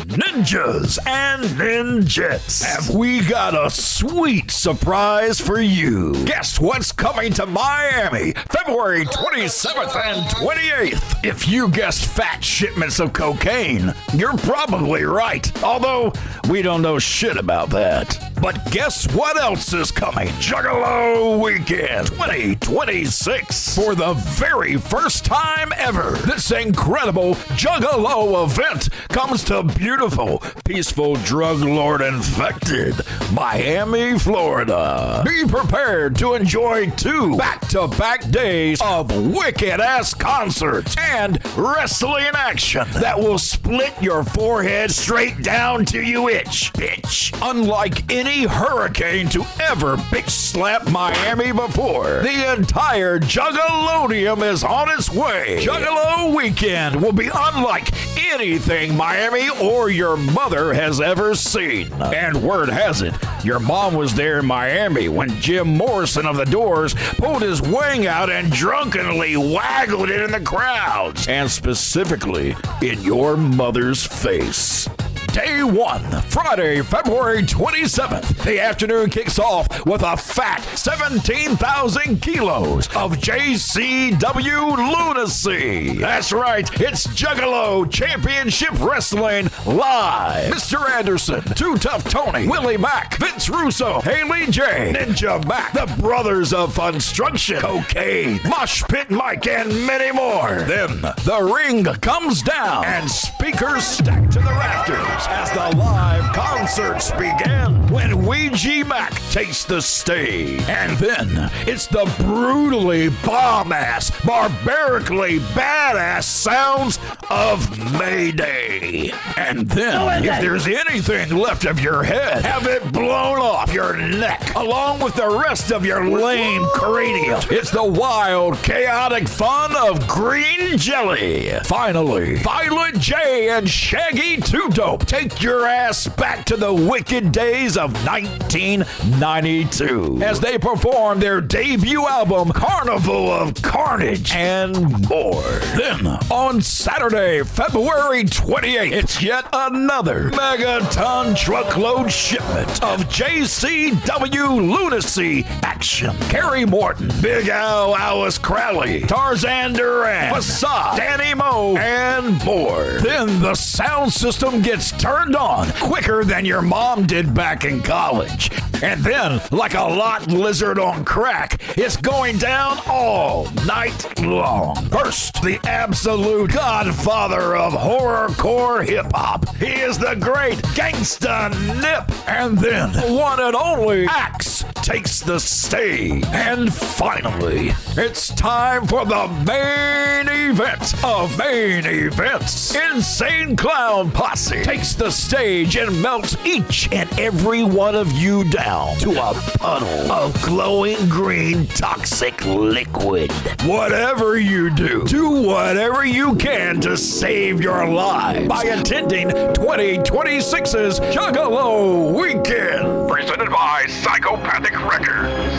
Ninjas and ninjets, have we got a sweet surprise for you. Guess what's coming to Miami February 27th and 28th? If you guessed fat shipments of cocaine, you're probably right, although we don't know shit about that. But guess what else is coming? Juggalo Weekend 2026. For the very first time ever, this incredible Juggalo event comes to beautiful, peaceful, drug lord infected Miami, Florida. Be prepared to enjoy 2 back-to-back days of wicked-ass concerts and wrestling action that will split your forehead straight down to you itch, bitch. Unlike any hurricane to ever bitch slap Miami before, the entire Juggalodium is on its way. Juggalo Weekend will be unlike anything Miami or your mother has ever seen. And word has it, your mom was there in Miami when Jim Morrison of the Doors pulled his wang out and drunkenly waggled it in the crowds, and specifically in your mother's face. Day 1, Friday, February 27th. The afternoon kicks off with a fat 17,000 kilos of JCW Lunacy. That's right, it's Juggalo Championship Wrestling live. Mr. Anderson, Too Tough Tony, Willie Mack, Vince Russo, Haley J, Ninja Mack, the Brothers of FUNSTRUCTION, Cocaine, Mosh Pit Mike, and many more. Then the ring comes down and speakers stack to the rafters as the live concerts begin when WWIII Mack takes the stage. And then it's the brutally bomb-ass, barbarically badass sounds of Mayday. And then, if there's anything left of your head, have it blown off your neck, along with the rest of your lame cranium. It's the wild, chaotic fun of green jelly. Finally, Violent J and Shaggy 2 Dope take your ass back to the wicked days of 1992 as they perform their debut album, Carnival of Carnage, and more. Then, on Saturday, February 28th, it's yet another megaton truckload shipment of JCW Lunacy action. KERRY Morton, Big Al, Alice Crowley, Tarzan Duran, FACADE, Danny Moe, and more. Then the sound system gets turned on quicker than your mom did back in college. And then, like a lot lizard on crack, it's going down all night long. First, the absolute godfather of horrorcore hip-hop. He is the great Gangsta Nip. And then, one and only Axe takes the stage. And finally, it's time for the main event of main events. Insane Clown Posse takes the stage and melts each and every one of you down to a puddle of glowing green toxic liquid. Whatever you do whatever you can to save your lives by attending 2026's Juggalo Weekend. Presented by Psychopathic Records.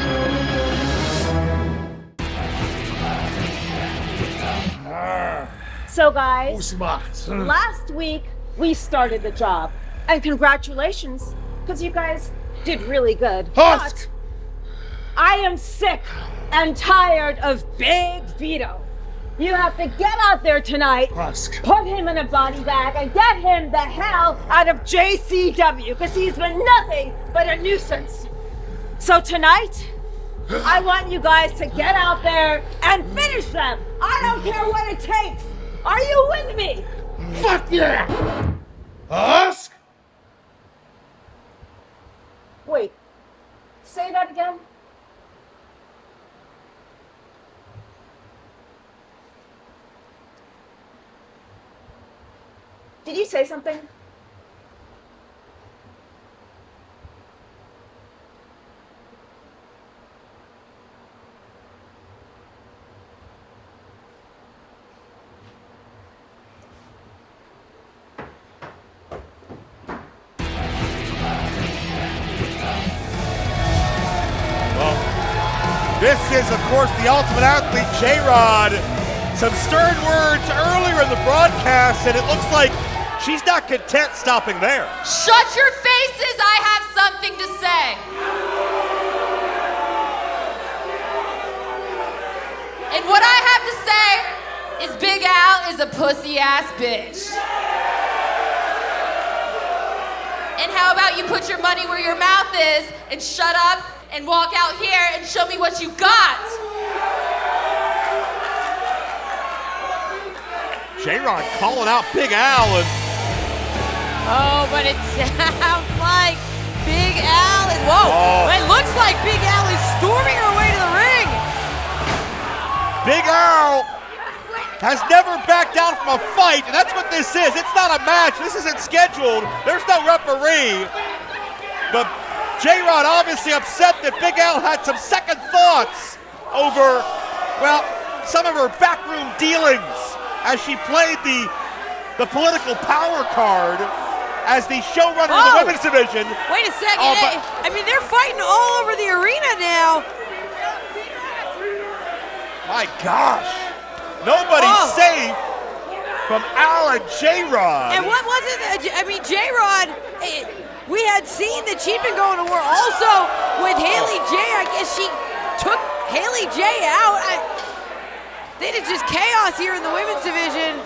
So guys, last week we started the job, and congratulations, because you guys did really good. But I am sick and tired of Big Vito. You have to get out there tonight, put him in a body bag, and get him the hell out of JCW, because he's been nothing but a nuisance. So tonight, I want you guys to get out there and finish them. I don't care what it takes. Are you with me? Fuck yeah! Ask? Wait, say that again? Did you say something? This is, of course, the Ultimate Athlete, J-Rod. Some stern words earlier in the broadcast, and it looks like she's not content stopping there. Shut your faces, I have something to say. And what I have to say is Big Al is a pussy-ass bitch. And how about you put your money where your mouth is and shut up and walk out here and show me what you got. J-Rod calling out Big Al. And oh, but it sounds like Big Al is, whoa, it looks like Big Al is storming her way to the ring. Big Al has never backed down from a fight, and that's what this is. It's not a match. This isn't scheduled. There's no referee. But J-Rod obviously upset that Big Al had some second thoughts over, well, some of her backroom dealings as she played the political power card as the showrunner of the women's division. Wait a second. I mean, they're fighting all over the arena now. My gosh. Nobody's safe from Al and J-Rod. And what was it? I mean, J-Rod, we had seen that she'd been going to war also with Haley J. I guess she took Haley J out. I think it's just chaos here in the women's division.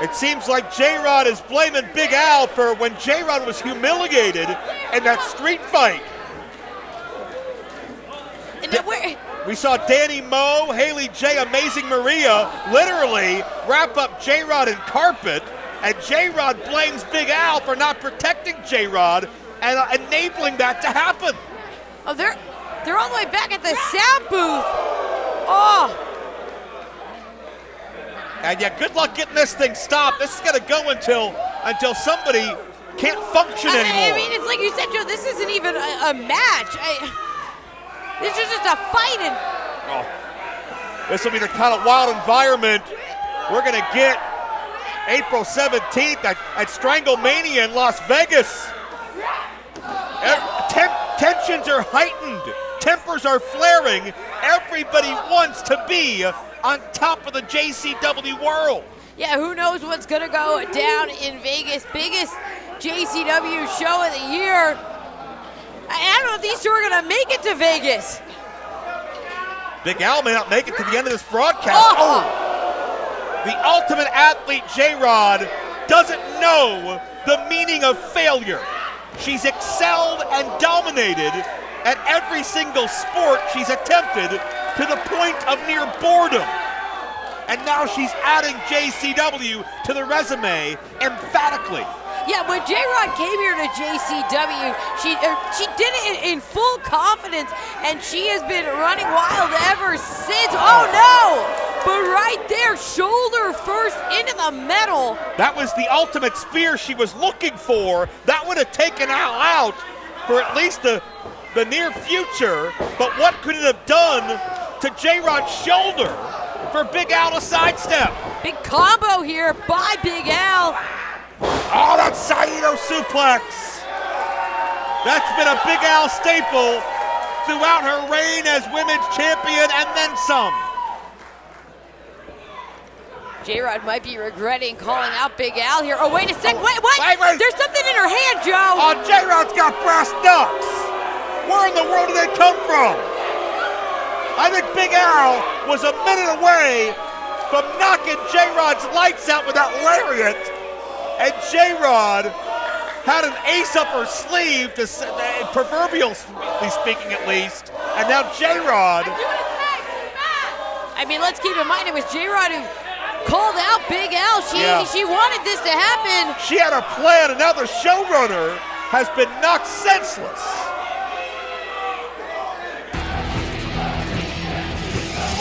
It seems like J-Rod is blaming Big Al for when J-Rod was humiliated in that street fight. We saw Danny Moe, Haley J, Amazing Maria literally wrap up J-Rod in carpet, and J-Rod blames Big Al for not protecting J-Rod and enabling that to happen. Oh, they're all the way back at the sound booth. Oh. And yeah, good luck getting this thing stopped. This is gonna go until somebody can't function anymore. I mean, it's like you said, Joe, this isn't even a match. This is just a fight. This will be the kind of wild environment we're gonna get April 17th at Stranglemania in Las Vegas. Tensions are heightened. Tempers are flaring. Everybody wants to be on top of the JCW world. Yeah, who knows what's gonna go down in Vegas. Biggest JCW show of the year. I don't know if these two are gonna make it to Vegas. Big Al may not make it to the end of this broadcast. The ultimate athlete, J-Rod, doesn't know the meaning of failure. She's excelled and dominated at every single sport she's attempted to the point of near boredom. And now she's adding JCW to the resume emphatically. Yeah, when J-Rod came here to JCW, she did it in full confidence, and she has been running wild ever since. Oh no! But right there, shoulder first into the metal. That was the ultimate spear she was looking for. That would have taken Al out for at least the near future. But what could it have done to J-Rod's shoulder for Big Al to sidestep? Big combo here by Big Al. Oh, that Saito suplex. That's been a Big Al staple throughout her reign as women's champion and then some. J-Rod might be regretting calling out Big Al here. Oh, wait a second. Wait, what? Wait. There's something in her hand, Joe. Oh, J-Rod's got brass knucks. Where in the world did they come from? I think Big Al was a minute away from knocking J-Rod's lights out with that lariat. And J-Rod had an ace up her sleeve, proverbially speaking at least. And now J-Rod. I mean, let's keep in mind it was J-Rod who called out Big Al. She wanted this to happen. She had a plan, and now the showrunner has been knocked senseless.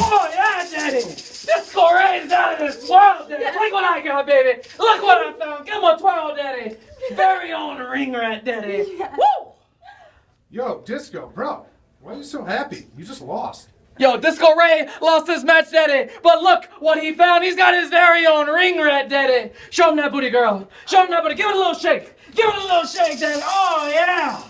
Oh, yeah, Daddy! Disco Ray is out of this world, Daddy! Look what I got, baby! Look what I found! Come on, twirl, Daddy! Very own ring rat, Daddy! Woo! Yo, Disco, bro, why are you so happy? You just lost. Yo, Disco Ray lost this match, Daddy, but look what he found. He's got his very own ring rat, Daddy. Show him that booty, girl. Show him that booty. Give it a little shake. Give it a little shake, Daddy. Oh, yeah.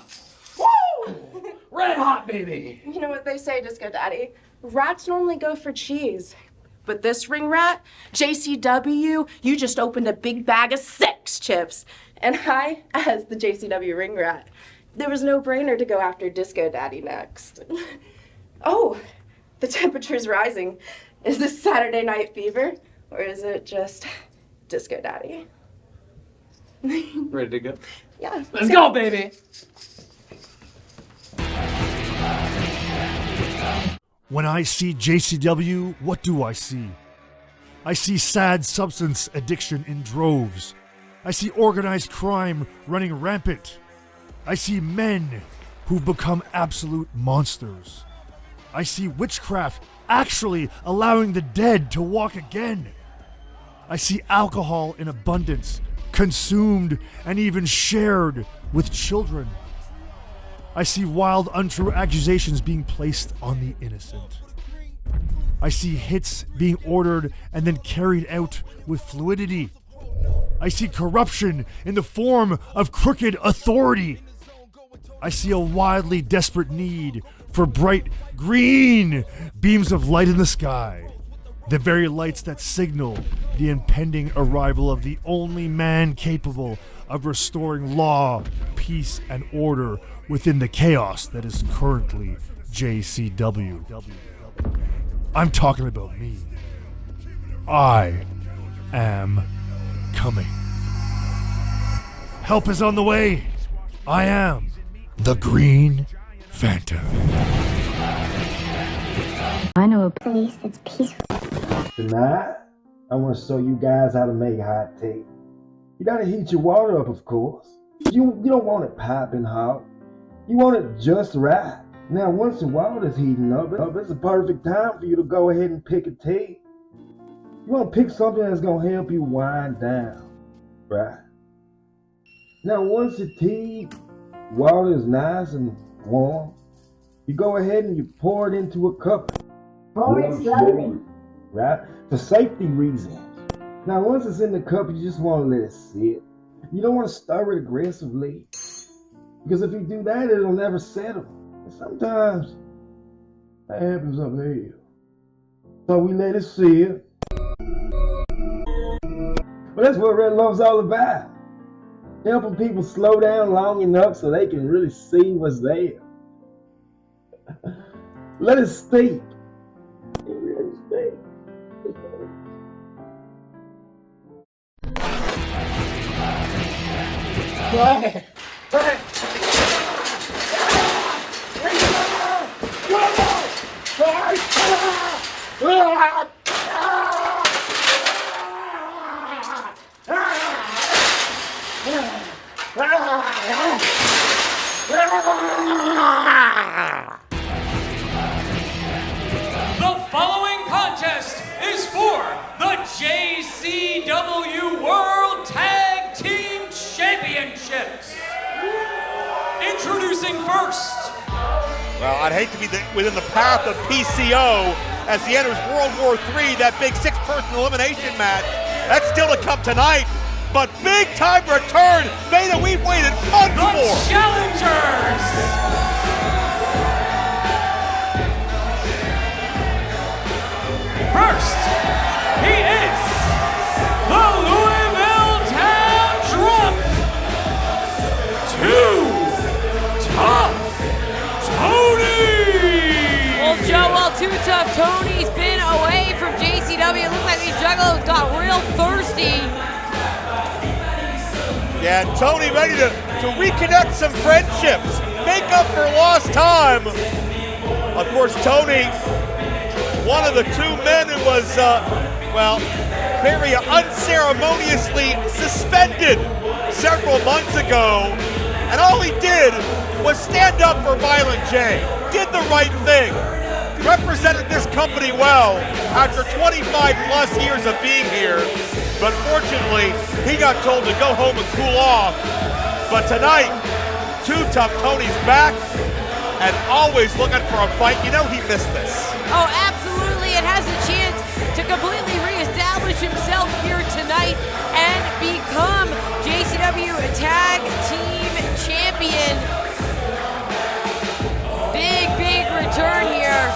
Woo! Red hot, baby. You know what they say, Disco Daddy? Rats normally go for cheese. But this ring rat, JCW, you just opened a big bag of sex chips. And I, as the JCW ring rat, there was no brainer to go after Disco Daddy next. Oh, the temperature's rising. Is this Saturday Night Fever? Or is it just Disco Daddy? Ready to go? Yeah. Let's go, baby. When I see JCW, what do I see? I see sad substance addiction in droves. I see organized crime running rampant. I see men who've become absolute monsters. I see witchcraft actually allowing the dead to walk again. I see alcohol in abundance, consumed and even shared with children. I see wild, untrue accusations being placed on the innocent. I see hits being ordered and then carried out with fluidity. I see corruption in the form of crooked authority. I see a wildly desperate need for bright green beams of light in the sky. The very lights that signal the impending arrival of the only man capable of restoring law, peace, and order within the chaos that is currently JCW. I'm talking about me. I am coming. Help is on the way. I am the Green Phantom. I know a place that's peaceful. Tonight, I want to show you guys how to make hot tea. You gotta heat your water up, of course. You don't want it piping hot. You want it just right. Now, once the water's heating up, it's a perfect time for you to go ahead and pick a tea. You want to pick something that's gonna help you wind down, right? Now, once the tea water is nice and warm, you go ahead and you pour it into a cup. Pour it slowly. Right? For safety reasons. Now, once it's in the cup, you just want to let it sit. You don't want to stir it aggressively. Because if you do that, it'll never settle. And sometimes that happens up here. So we let it sit. But that's what Red Love's all about. Helping people slow down long enough so they can really see what's there. Let it steep. Let it steep. Hey! Hey! The following contest is for the JCW World Tag Team Championships. Introducing first. Well, I'd hate to be within the path of PCO as he enters World War III, that big 6-person elimination match. That's still to come tonight, but big time return, that we've waited months for. The challengers. First, he is the Louisville Town Drunk. 2, Tough Tony. Well, Joe, while 2 Tough Tony's been away from JCW, it looks like these Juggalos got real thirsty. Yeah, Tony ready to reconnect some friendships, make up for lost time. Of course, Tony, one of the 2 men who was, very unceremoniously suspended several months ago. And all he did was stand up for Violent J, did the right thing, represented this company well after 25 plus years of being here. But fortunately, he got told to go home and cool off. But tonight, 2 Tough Tony's back and always looking for a fight. You know he missed this. Oh, absolutely, and has a chance to completely reestablish himself here tonight and become JCW Tag Team Champion. Big return here.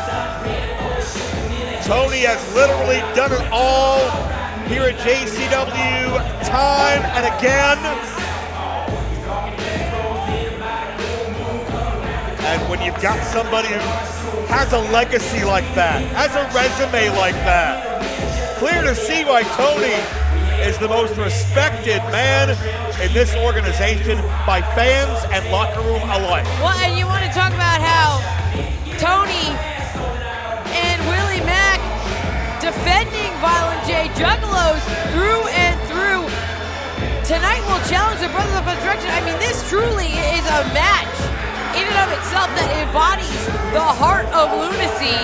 Tony has literally done it all here at JCW time and again. And when you've got somebody who has a legacy like that, has a resume like that, clear to see why Tony is the most respected man in this organization by fans and locker room alike. Well, and you want to talk about how Tony and Willie Mack defending Violent J Juggalos through and through. Tonight will challenge the Brothers of FUNSTRUCTION. I mean, this truly is a match in and of itself that embodies the heart of Lunacy.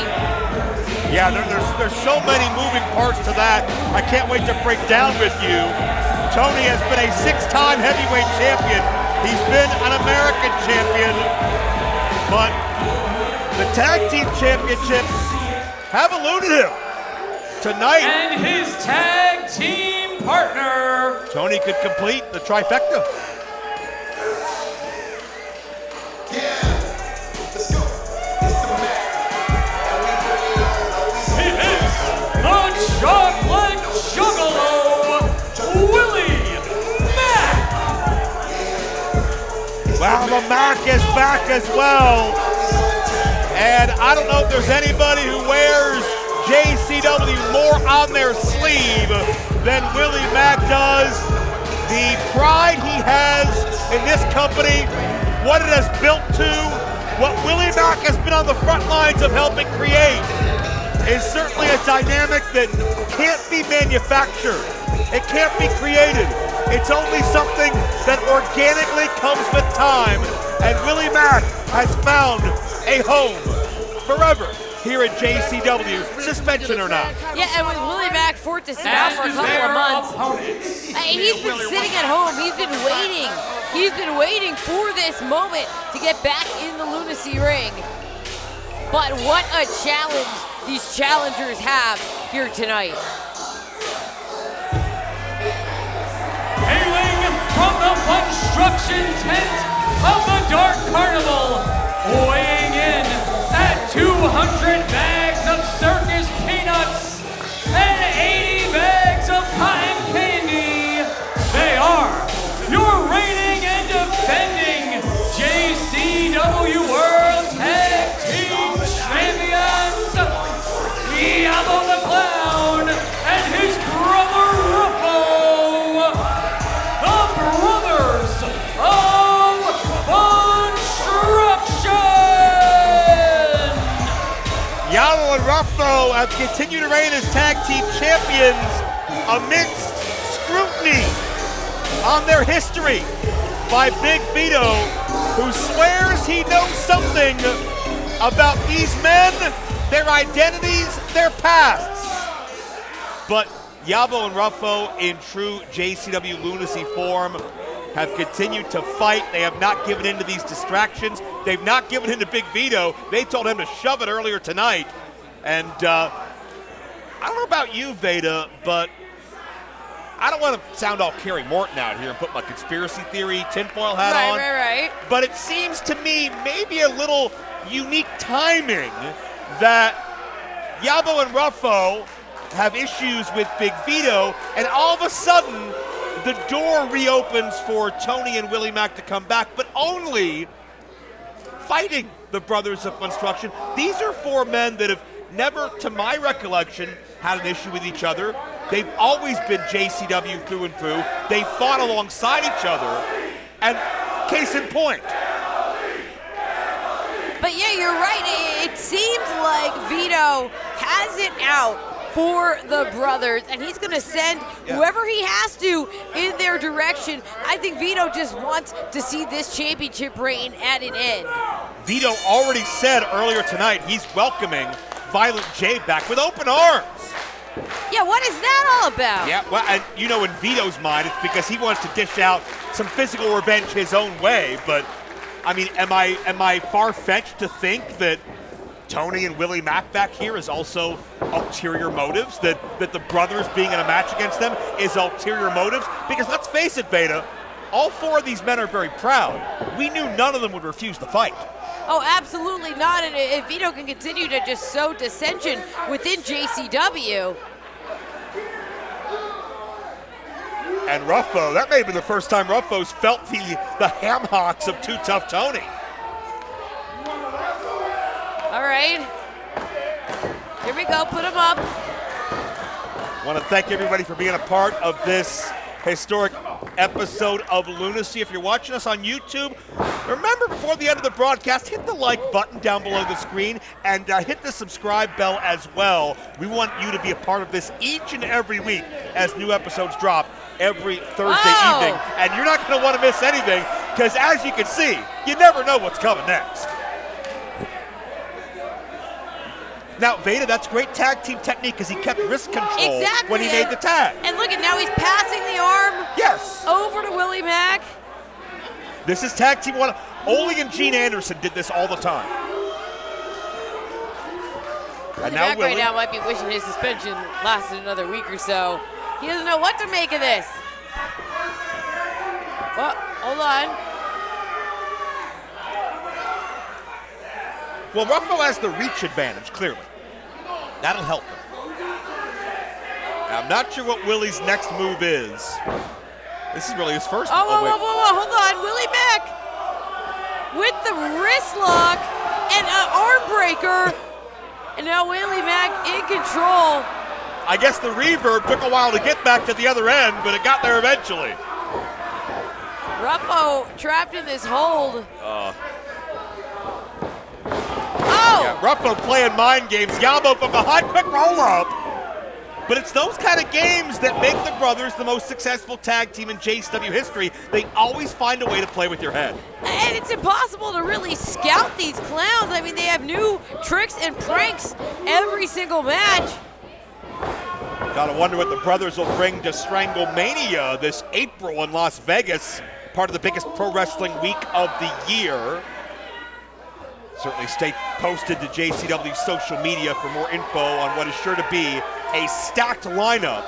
Yeah, there's so many moving parts to that. I can't wait to break down with you. Tony has been a 6-time heavyweight champion. He's been an American champion. But the tag team championships have eluded him. Tonight, and his tag team partner, Tony could complete the trifecta. He is the Mack is back as well. And I don't know if there's anybody who wears JCW more on their sleeve than Willie Mack does. The pride he has in this company, what it has built to, what Willie Mack has been on the front lines of helping create, is certainly a dynamic that can't be manufactured. It can't be created. It's only something that organically comes with time. And Willie Mack has found a home forever here at JCW, suspension or not. Yeah, and with Willie Mack forced to sit out for a couple of months. He's been sitting at home. He's been waiting. He's been waiting for this moment to get back in the Lunacy ring. But what a challenge these challengers have here tonight. Hailing from the FUNSTRUCTION tent of the Dark Carnival, weighing in at 200 bags of circus peanuts and 80 bags of cotton candy, they are your reigning and defending JCW World Tag Team Champions, Diablo the Clown and his brother Ruffo, the Brothers of FUNSTRUCTION! Diablo and Ruffo have continued to reign as tag team champions amidst scrutiny on their history by Big Vito, who swears he knows something about these men, their identities, their pasts. But Diablo and Ruffo, in true JCW Lunacy form, have continued to fight. They have not given in to these distractions. They've not given in to Big Vito. They told him to shove it earlier tonight. And I don't know about you, Veda, but I don't want to sound all Kerry Morton out here and put my conspiracy theory tinfoil hat on. Right. But it seems to me maybe a little unique timing that Diablo and Ruffo have issues with Big Vito, and all of a sudden the door reopens for Tony and Willie Mack to come back, but only fighting the Brothers of FUNSTRUCTION. These are four men that have never, to my recollection, had an issue with each other. They've always been JCW through and through. They fought alongside each other, and case in point. But yeah, you're right. It seems like Vito has it out for the brothers, and he's going to send whoever he has to in their direction. I think Vito just wants to see this championship reign at an end. Vito already said earlier tonight he's welcoming Violent J back with open arms. Yeah, what is that all about? Yeah, well, and you know, in Vito's mind, it's because he wants to dish out some physical revenge his own way. But I mean, am I far-fetched to think that Tony and Willie Mack back here is also ulterior motives? That the brothers being in a match against them is ulterior motives? Because let's face it, Veda, all four of these men are very proud. We knew none of them would refuse the fight. Oh, absolutely not. And if Vito can continue to just sow dissension within JCW. And Ruffo, that may be the first time Ruffo's felt the ham hocks of Too Tough Tony. All right. Here we go, put him up. Want to thank everybody for being a part of this historic episode of Lunacy. If you're watching us on YouTube, remember before the end of the broadcast, hit the like button down below the screen and hit the subscribe bell as well. We want you to be a part of this each and every week as new episodes drop every Thursday evening. And you're not going to want to miss anything because, as you can see, you never know what's coming next. Now, Veda, that's great tag team technique because he kept wrist control when he made the tag. And look at now, he's passing the arm over to Willie Mack. This is tag team one. Ole and Gene Anderson did this all the time. And now Mack Willie. right now might be wishing his suspension lasted another week or so. He doesn't know what to make of this. Well, hold on. Well, Ruffo has the reach advantage, clearly. That'll help him. Now, I'm not sure what Willie's next move is. This is really his first. Whoa, hold on. Willie Mack. with the wrist lock and an arm breaker. And now Willie Mack in control. I guess the reverb took a while to get back to the other end, but it got there eventually. Ruffo trapped in this hold. Oh! Yeah, Ruffo playing mind games. Yabo from behind, quick roll up. But it's those kind of games that make the brothers the most successful tag team in JCW history. They always find a way to play with your head. And it's impossible to really scout these clowns. I mean, they have new tricks and pranks every single match. Gotta wonder what the brothers will bring to Stranglemania this April in Las Vegas, part of the biggest pro wrestling week of the year. Certainly stay posted to JCW social media for more info on what is sure to be a stacked lineup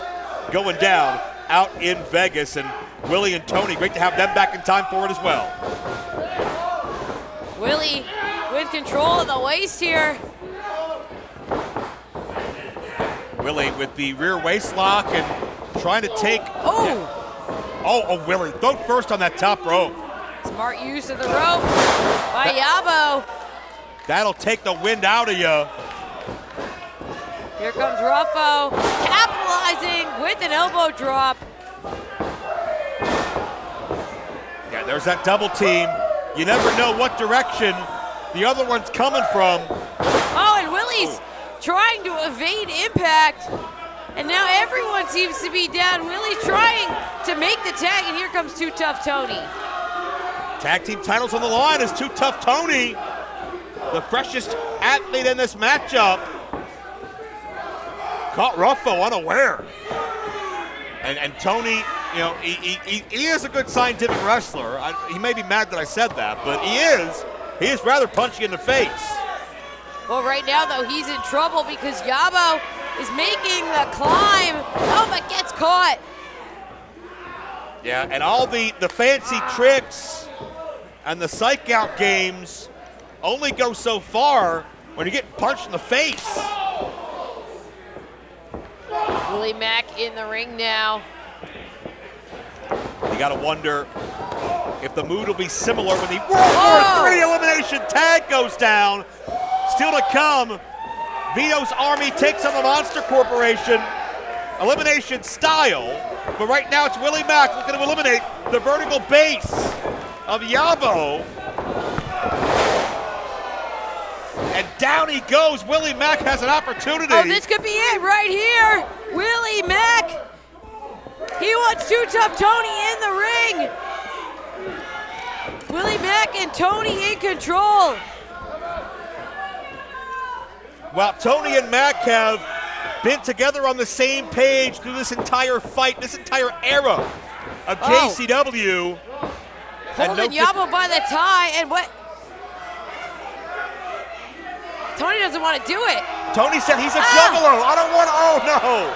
going down out in Vegas. And Willie and Tony, great to have them back in time for it as well. Willie with control of the waist here. Willie with the rear waist lock and trying to take. Oh, Willie, throw first on that top rope. Smart use of the rope by Yabo. That'll take the wind out of you. Here comes Ruffo, capitalizing with an elbow drop. Yeah, there's that double team. You never know what direction the other one's coming from. Oh, and Willie's trying to evade impact. And now everyone seems to be down. Willie's trying to make the tag, and here comes Too Tough Tony. Tag team titles on the line is Too Tough Tony, the freshest athlete in this matchup. Caught Ruffo unaware. And Tony, you know, he is a good scientific wrestler. He may be mad that I said that, but he is rather punchy in the face. Well, right now, though, he's in trouble because Yabo is making the climb. Oh, but gets caught. Yeah, and all the fancy tricks and the psych out games only go so far when you get punched in the face. Willie Mack in the ring now. You gotta wonder if the mood will be similar when the World War III elimination tag goes down. Still to come, Vito's Army takes on the Monster Corporation, elimination style. But right now it's Willie Mack looking to eliminate the vertical base of Yabo. And down he goes. Willie Mack has an opportunity. Oh, this could be it right here. Willie Mack. He wants Too Tough Tony in the ring. Willie Mack and Tony in control. Well, Tony and Mack have been together on the same page through this entire fight, this entire era of JCW. Holding Yabo by the tie, and what? Tony doesn't want to do it. Tony said he's a juggalo. I don't want to, oh no.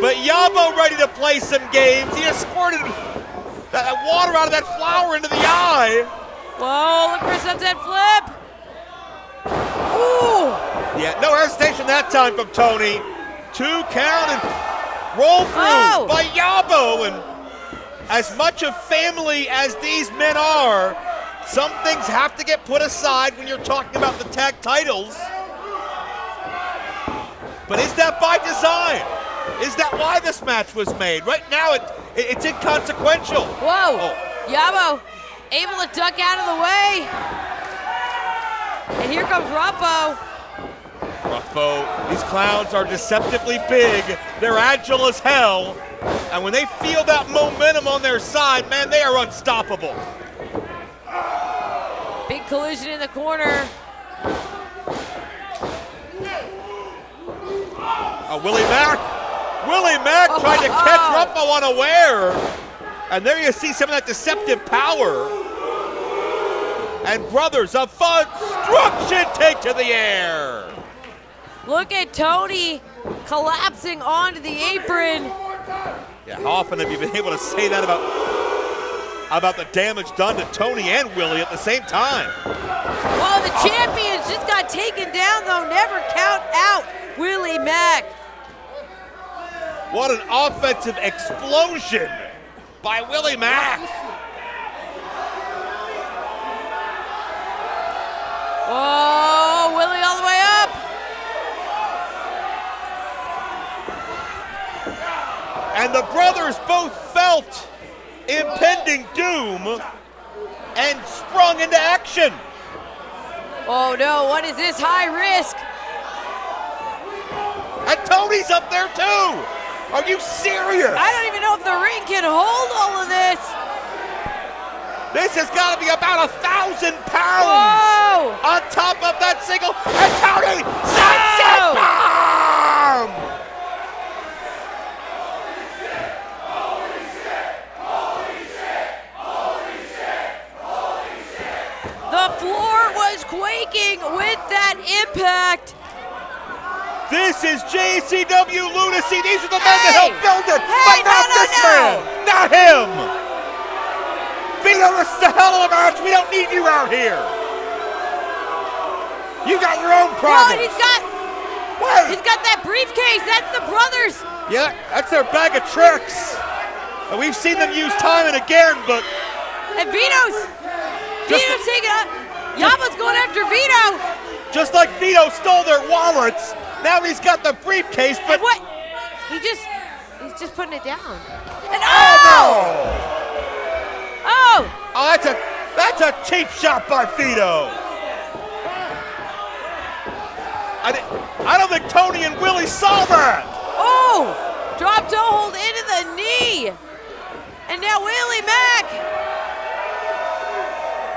But Yabo ready to play some games. He just squirted that water out of that flower into the eye. Whoa, look for a sunset flip. Ooh. Yeah, no hesitation that time from Tony. 2 count and roll through by Yabo. And as much of family as these men are, some things have to get put aside when you're talking about the tag titles. But is that by design? Is that why this match was made? Right now, it's inconsequential. Whoa, Yabo able to duck out of the way. And here comes Ruffo. Ruffo, these clowns are deceptively big. They're agile as hell. And when they feel that momentum on their side, man, they are unstoppable. Big collision in the corner. Willie Mack tried to catch Ruffo unaware. And there you see some of that deceptive power. And Brothers of FUNSTRUCTION take to the air. Look at Tony collapsing onto the apron. Yeah, how often have you been able to say that about the damage done to Tony and Willie at the same time? Well, the champions just got taken down, though. Never count out Willie Mack. What an offensive explosion by Willie Mack. Oh, Willie all the way up. And the brothers both felt impending doom and sprung into action. Oh no, what is this high risk? And Tony's up there too. Are you serious? I don't even know if the ring can hold all of this. This has got to be about 1,000 pounds. Whoa! On top of that single, and Tony, sunset bomb! The floor was quaking with that impact. This is JCW Lunacy. These are the men that helped build it, but not this man, not him. Vito, this is a hell of a match. We don't need you out here. You got your own problems. Whoa, he's got that briefcase. That's the brothers. Yeah, that's their bag of tricks. And we've seen them use time and again, but... And Vito's taking up. Yama's going after Vito. Just like Vito stole their wallets, now he's got the briefcase, but... And what? He's just putting it down. And Oh, that's a cheap shot by Vito. I don't think Tony and Willie saw that. Oh, drop toe hold into the knee. And now Willie Mack.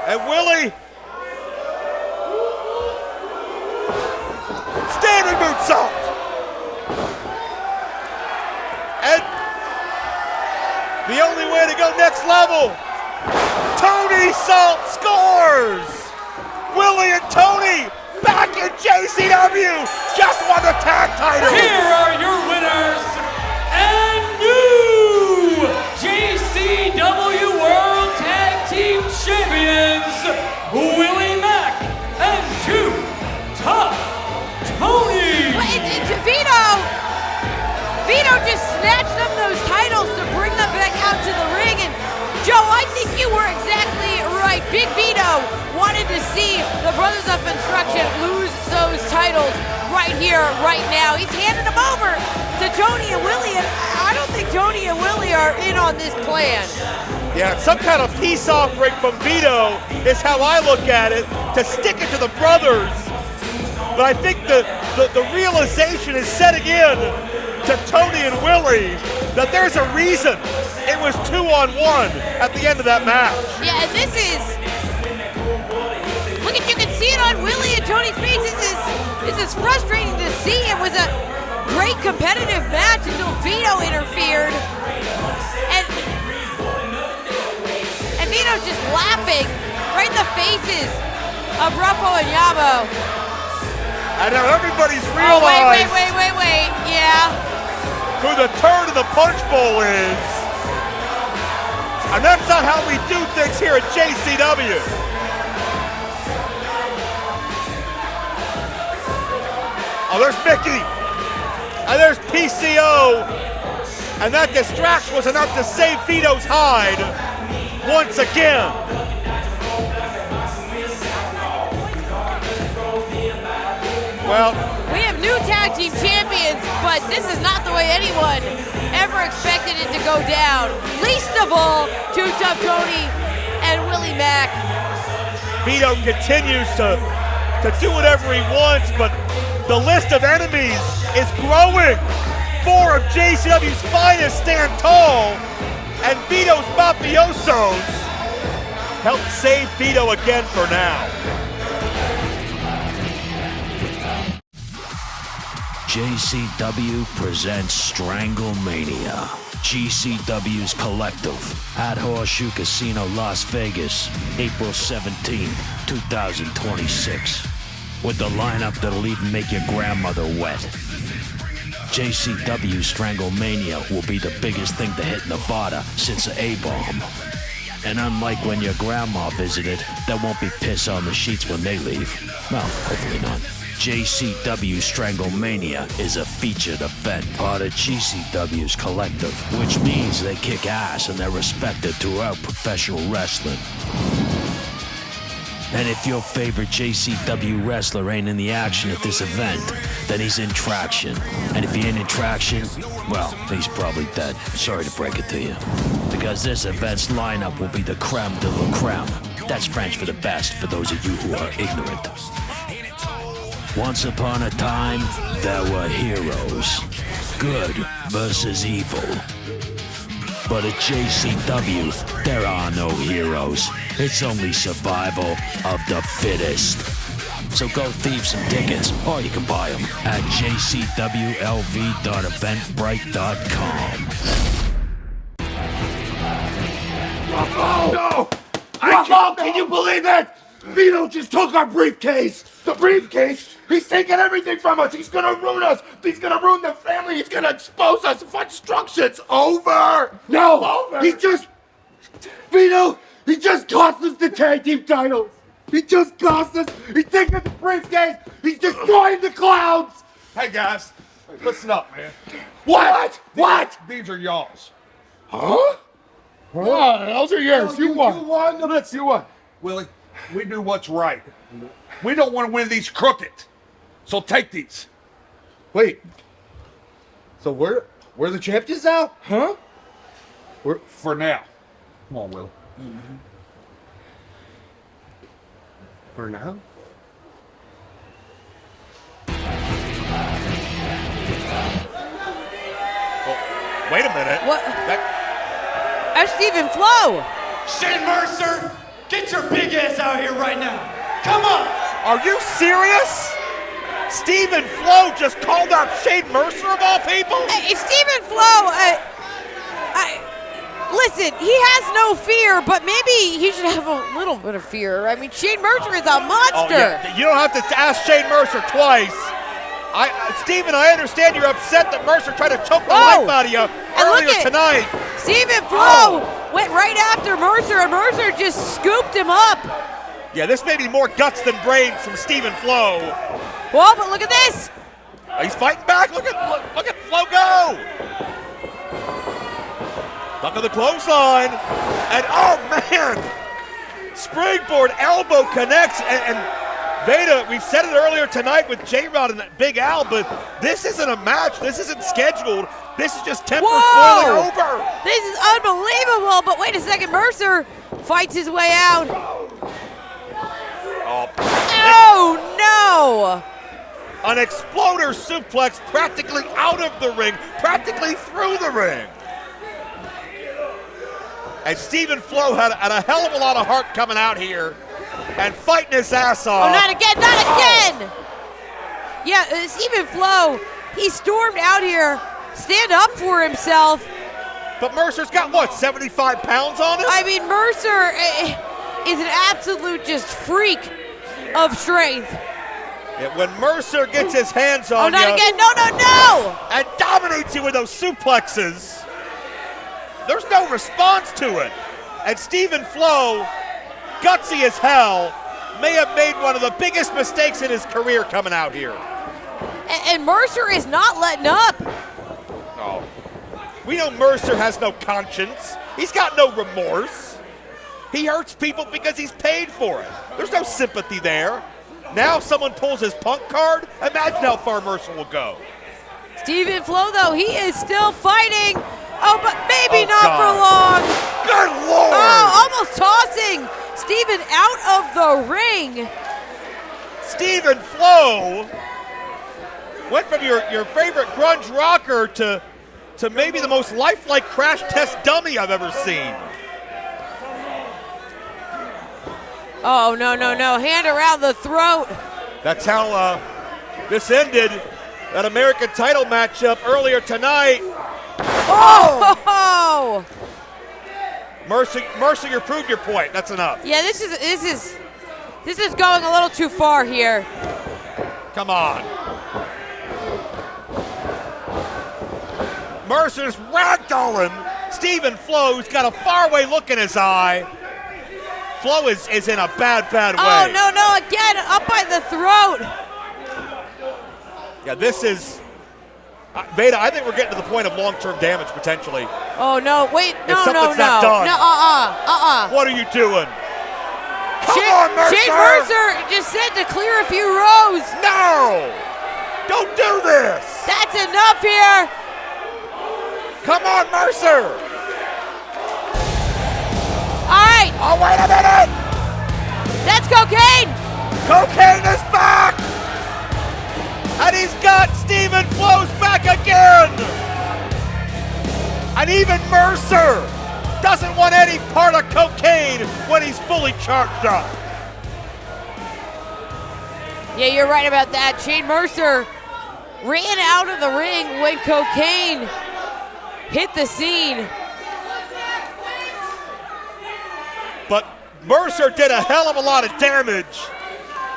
And Willie. Standing moonsault. And the only way to go next level. Tony Salt scores! Willie and Tony back in JCW just won the tag titles! Here are your winners and new JCW World Tag Team Champions, Willie Mack and TUFF Tony! Vito just snatched up those titles to bring them back out to the ring. And Joe, I think you were exactly right. Big Vito wanted to see the Brothers of Construction lose those titles right here, right now. He's handing them over to Tony and Willie, and I don't think Tony and Willie are in on this plan. Yeah, some kind of peace offering from Vito is how I look at it, to stick it to the brothers. But I think the realization is setting in to Tony and Willie that there's a reason it was 2-on-1 at the end of that match. Yeah, and this is, look at, you can see it on Willie and Tony's faces. This is frustrating to see. It was a great competitive match until Vito interfered. And Vito's just laughing right in the faces of Ruffo and Yamo. And now everybody's realized wait, yeah. who the turd of the punch bowl is. And that's not how we do things here at JCW. Oh, there's Mickey. And there's PCO. And that distraction was enough to save Vito's hide once again. Well, we have new tag team champions, but this is not the way anyone ever expected it to go down. Least of all, TUFF Tony and Willie Mack. Vito continues to do whatever he wants, but the list of enemies is growing. 4 of JCW's finest stand tall, and Vito's mafiosos help save Vito again for now. JCW presents Stranglemania. GCW's Collective at Horseshoe Casino, Las Vegas, April 17, 2026. With the lineup that'll even make your grandmother wet. JCW Stranglemania will be the biggest thing to hit Nevada since the A-bomb. And unlike when your grandma visited, there won't be piss on the sheets when they leave. Well, hopefully not. JCW Stranglemania is a featured event, part of GCW's Collective, which means they kick ass and they're respected throughout professional wrestling. And if your favorite JCW wrestler ain't in the action at this event, then he's in traction. And if he ain't in traction, well, he's probably dead. Sorry to break it to you. Because this event's lineup will be the creme de la creme. That's French for the best, for those of you who are ignorant. Once upon a time, there were heroes. Good versus evil. But at JCW, there are no heroes. It's only survival of the fittest. So go thieve some tickets, or you can buy them at jcwlv.eventbrite.com. No! Ruffo, can you believe it? Vito just took our briefcase. The briefcase? He's taking everything from us. He's gonna ruin us. He's gonna ruin the family. He's gonna expose us. FUNSTRUCTION's over. No, over. He just cost us the tag team titles. He just cost us. He's taking the briefcase. He's destroying the clouds. Hey guys, listen up, man. What? What? These are y'all's. Huh? Oh, those are yours. You won. You won. No, that's you won. Willie, we do what's right. We don't want to win these crooked. So take these. Wait. So we're the champions now? Huh? We're for now. Come on, Willie. Mm-hmm. For now? Oh, wait a minute. What? That's Stephen Flow. Shane Mercer, get your big ass out here right now. Come on. Are you serious? Stephen Flow just called out Shane Mercer of all people? Hey, Stephen Flow, listen, he has no fear, but maybe he should have a little bit of fear. I mean, Shane Mercer is a monster. Oh, yeah. You don't have to ask Shane Mercer twice. Stephen, I understand you're upset that Mercer tried to choke the life out of you earlier tonight. Stephen Flow went right after Mercer, and Mercer just scooped him up. Yeah, this may be more guts than brains from Stephen Flow. Well, but look at this. He's fighting back. Look at Flow go. Look at the clothesline. And oh man, springboard elbow connects. And Veda, we said it earlier tonight with J-Rod and Big Al, but this isn't a match. This isn't scheduled. This is just tempers boiling over. This is unbelievable. But wait a second, Mercer fights his way out. Oh no! An exploder suplex practically out of the ring, practically through the ring. And Stephen Flow had a hell of a lot of heart coming out here and fighting his ass off. Oh, not again, not again! Yeah, Stephen Flow, he stormed out here, stand up for himself. But Mercer's got, what, 75 pounds on him? I mean, Mercer is an absolute just freak of strength. Yeah, when Mercer gets his hands on you. Oh, not again, no! And dominates you with those suplexes. There's no response to it. And Stephen Flow, gutsy as hell, may have made one of the biggest mistakes in his career coming out here. And Mercer is not letting up. Oh. We know Mercer has no conscience. He's got no remorse. He hurts people because he's paid for it. There's no sympathy there. Now someone pulls his punk card, imagine how far Mercer will go. Stephen Flow, though, he is still fighting. Oh, but maybe not for long. Good Lord! Oh, almost tossing Stephen out of the ring. Stephen Flow went from your favorite grunge rocker to maybe the most lifelike crash test dummy I've ever seen. Oh, no. Hand around the throat. That's how this ended. That American title matchup earlier tonight. Oh! Mercer, you proved your point. That's enough. Yeah, this is going a little too far here. Come on. Mercer's ragdolling Stephen Flow, who's got a faraway look in his eye. Flow is in a bad way. Oh, no, again, up by the throat. Yeah, this is... Veda, I think we're getting to the point of long-term damage, potentially. Oh, no, wait, no. If something's not done. No, What are you doing? Come on, Mercer! Shane Mercer just said to clear a few rows. No! Don't do this! That's enough here. Come on, Mercer! All right. Oh, wait a minute! That's Cocaine. Cocaine is back! And he's got Stephen Flow's back again! And even Mercer doesn't want any part of Cocaine when he's fully charged up. Yeah, you're right about that. Shane Mercer ran out of the ring when Cocaine hit the scene. But Mercer did a hell of a lot of damage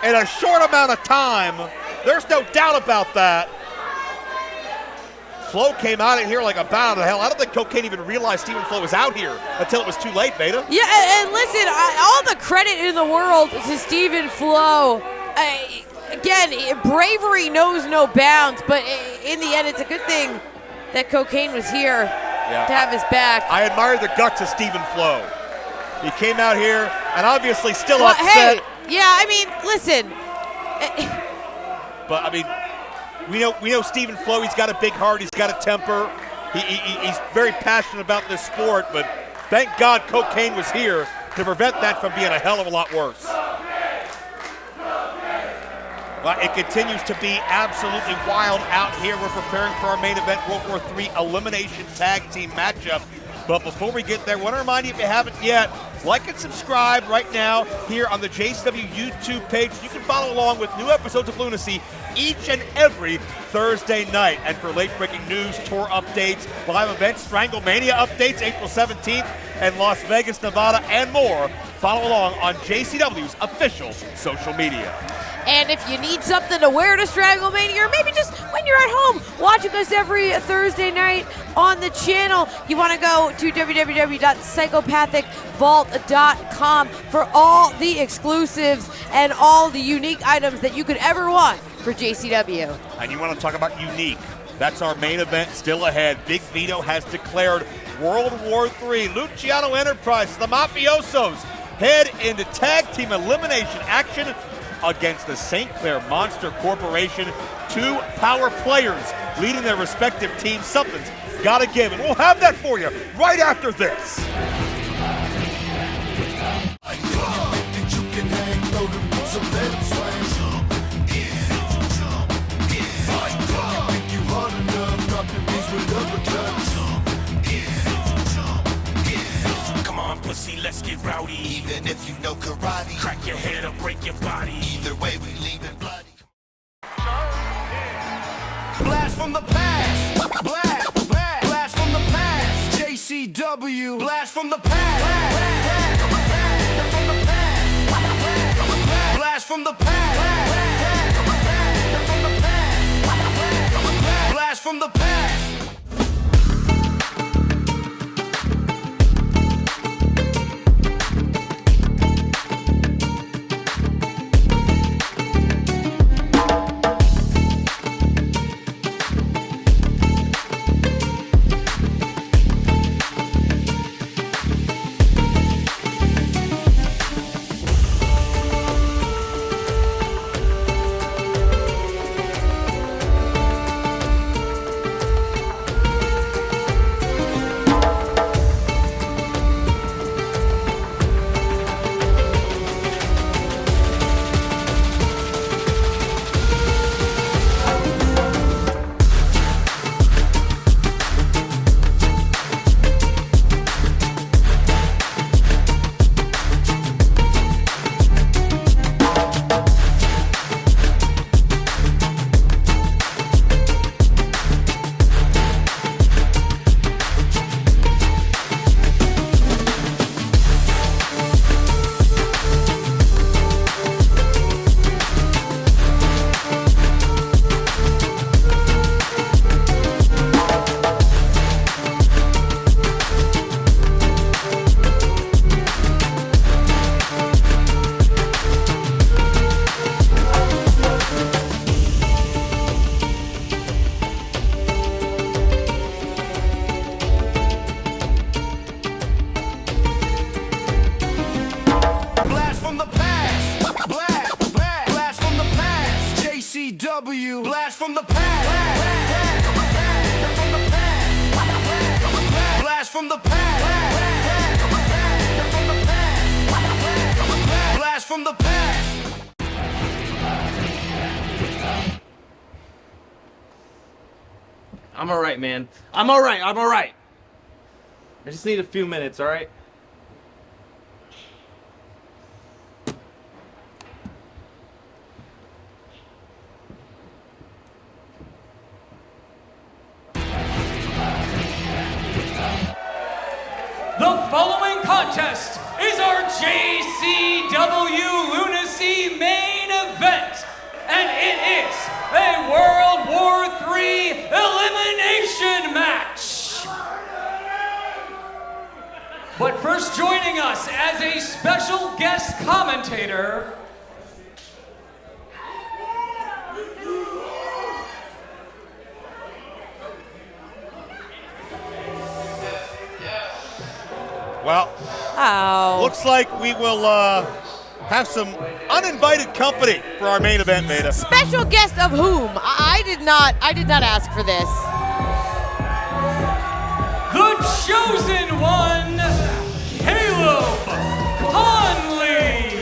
in a short amount of time. There's no doubt about that. Flo came out of here like a bat out of hell. I don't think Cocaine even realized Stephen Flo was out here until it was too late, Beta. Yeah, and listen, all the credit in the world to Stephen Flo. Again, bravery knows no bounds, but in the end, it's a good thing that Cocaine was here to have his back. I admire the guts of Stephen Flo. He came out here and obviously still upset. Hey, yeah, I mean, listen. But I mean, we know Stephen Flo. He's got a big heart. He's got a temper. He's very passionate about this sport. But thank God Cocaine was here to prevent that from being a hell of a lot worse. Well, it continues to be absolutely wild out here. We're preparing for our main event, World War III Elimination Tag Team matchup. But before we get there, I want to remind you, if you haven't yet, like and subscribe right now here on the JCW YouTube page. You can follow along with new episodes of Lunacy each and every Thursday night. And for late-breaking news, tour updates, live events, Stranglemania updates, April 17th, and Las Vegas, Nevada, and more, follow along on JCW's official social media. And if you need something to wear to Stranglemania, or maybe just when you're at home watching us every Thursday night on the channel, you want to go to www.psychopathicvault.com for all the exclusives and all the unique items that you could ever want for JCW. And you want to talk about unique. That's our main event still ahead. Big Vito has declared World War III. Luciano Enterprises, the Mafiosos, head into tag team elimination action against the St. Clair Monster Corporation. Two power players leading their respective teams. Something's got to give, and we'll have that for you right after this. Come on, pussy, let's get rowdy. Even if you know karate, crack your head or break your body. Either way, we leave it bloody. Blast from the past. Blast from the past. JCW. Blast from the past. Blast from the past. Blast from the past. from the past. Blast from the past. I'm alright, man. I'm alright. I just need a few minutes, alright? The following contest is our JCW Lunacy main event, and it is a World War III Elimination Match. But first joining us as a special guest commentator, Well, looks like we will have some uninvited company for our main event, Beta. Special guest of whom? I did not ask for this. the chosen one, Caleb Conley.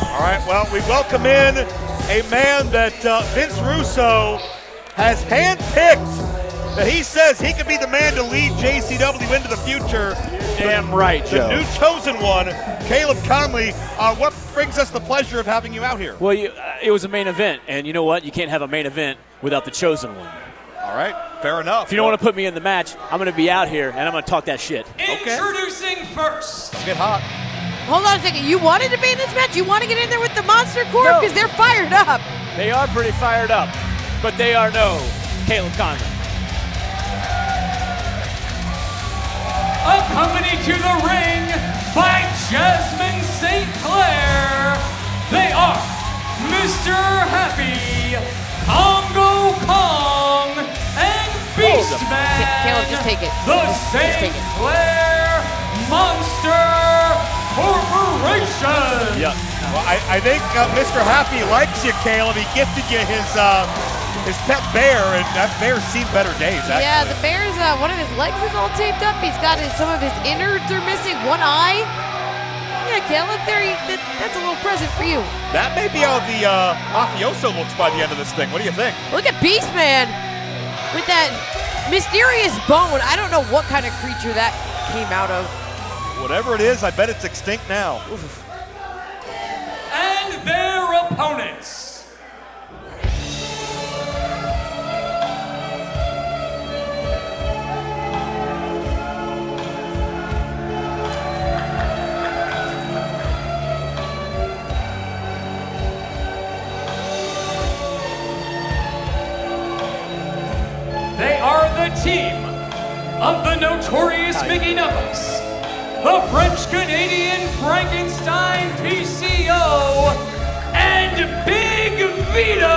All right, well, we welcome in a man that Vince Russo has handpicked. That he says he could be the man to lead JCW into the future. Damn right, Joe. The new chosen one, Caleb Conley. What brings us the pleasure of having you out here? Well, it was a main event, and you know what? You can't have a main event without the chosen one. All right, fair enough. If you don't want to put me in the match, I'm going to be out here, and I'm going to talk that shit. Introducing first. Let's get hot. Hold on a second. You wanted to be in this match? You want to get in there with the Monster Corps? Because they're fired up. They are pretty fired up, but they are no Caleb Conley. Accompanied to the ring by Jasmine St. Clair, they are Mr. Happy, Congo Kong, and Beastman. Caleb, just take it. The St. Clair Monster Corporation. Yep. Well, I think Mr. Happy likes you, Caleb. He gifted you his pet bear, and that bear's seen better days, actually. Yeah, the bear's, one of his legs is all taped up. He's got some of his innards are missing, one eye. Yeah, Caleb, that's a little present for you. That may be how the mafioso looks by the end of this thing. What do you think? Look at Beastman with that mysterious bone. I don't know what kind of creature that came out of. Whatever it is, I bet it's extinct now. Oof. And their opponents. They are the team of the notorious Mickey Knuckles, the French-Canadian Frankenstein PCO, and Big Vito,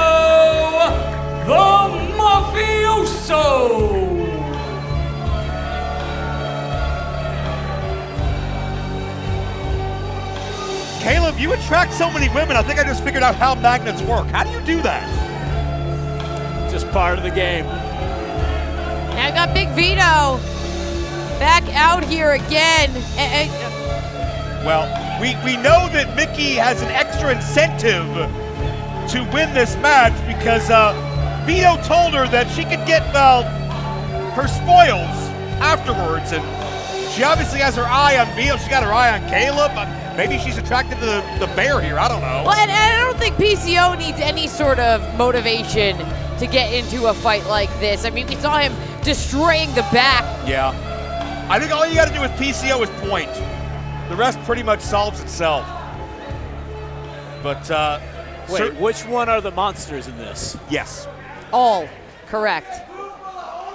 the Mafioso. Caleb, you attract so many women. I think I just figured out how magnets work. How do you do that? Just part of the game. Now I got Big Vito back out here again. Well, we know that Mickey has an extra incentive to win this match because Vito told her that she could get her spoils afterwards, and she obviously has her eye on Vito. She got her eye on Caleb. Maybe she's attracted to the bear here. I don't know. Well, and I don't think PCO needs any sort of motivation to get into a fight like this. I mean, we saw him destroying the back. Yeah. I think all you got to do with PCO is point. The rest pretty much solves itself. But, wait, which one are the monsters in this? Yes. All correct.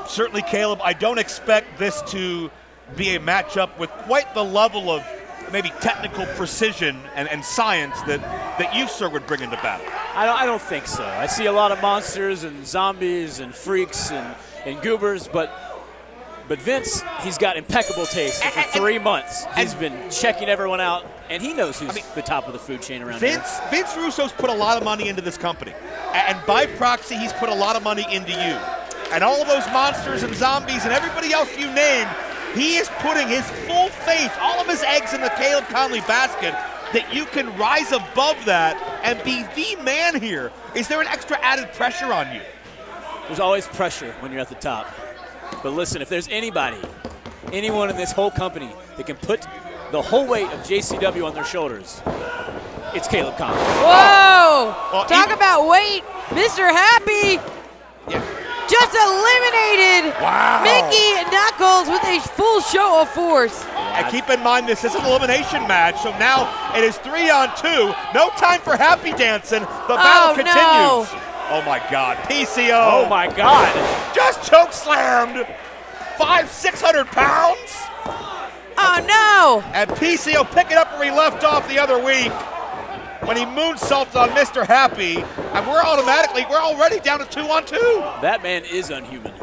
Certainly, Caleb, I don't expect this to be a matchup with quite the level of maybe technical precision and science that you, sir, would bring into battle. I don't think so. I see a lot of monsters and zombies and freaks and goobers, but Vince, he's got impeccable taste. For 3 months, he's been checking everyone out, and he knows who's the top of the food chain around here. Vince Russo's put a lot of money into this company, and by proxy, he's put a lot of money into you. And all of those monsters and zombies and everybody anybody else you name, he is putting his full faith, all of his eggs in the Caleb Conley basket, that you can rise above that and be the man here. Is there an extra added pressure on you? There's always pressure when you're at the top. But listen, if there's anyone in this whole company that can put the whole weight of JCW on their shoulders, it's Caleb Conley. Whoa! Well, Talk about weight. Mr. Happy just eliminated Mickey Knuckles with a full show of force. And keep in mind, this is an elimination match, so now it is 3-on-2. No time for happy dancing. The battle continues. No. Oh my God, PCO. Oh my God. Just choke slammed. 600 pounds. Oh no. And PCO picking up where he left off the other week when he moonsaulted on Mr. Happy, and we're already down to 2-on-2. That man is unhuman.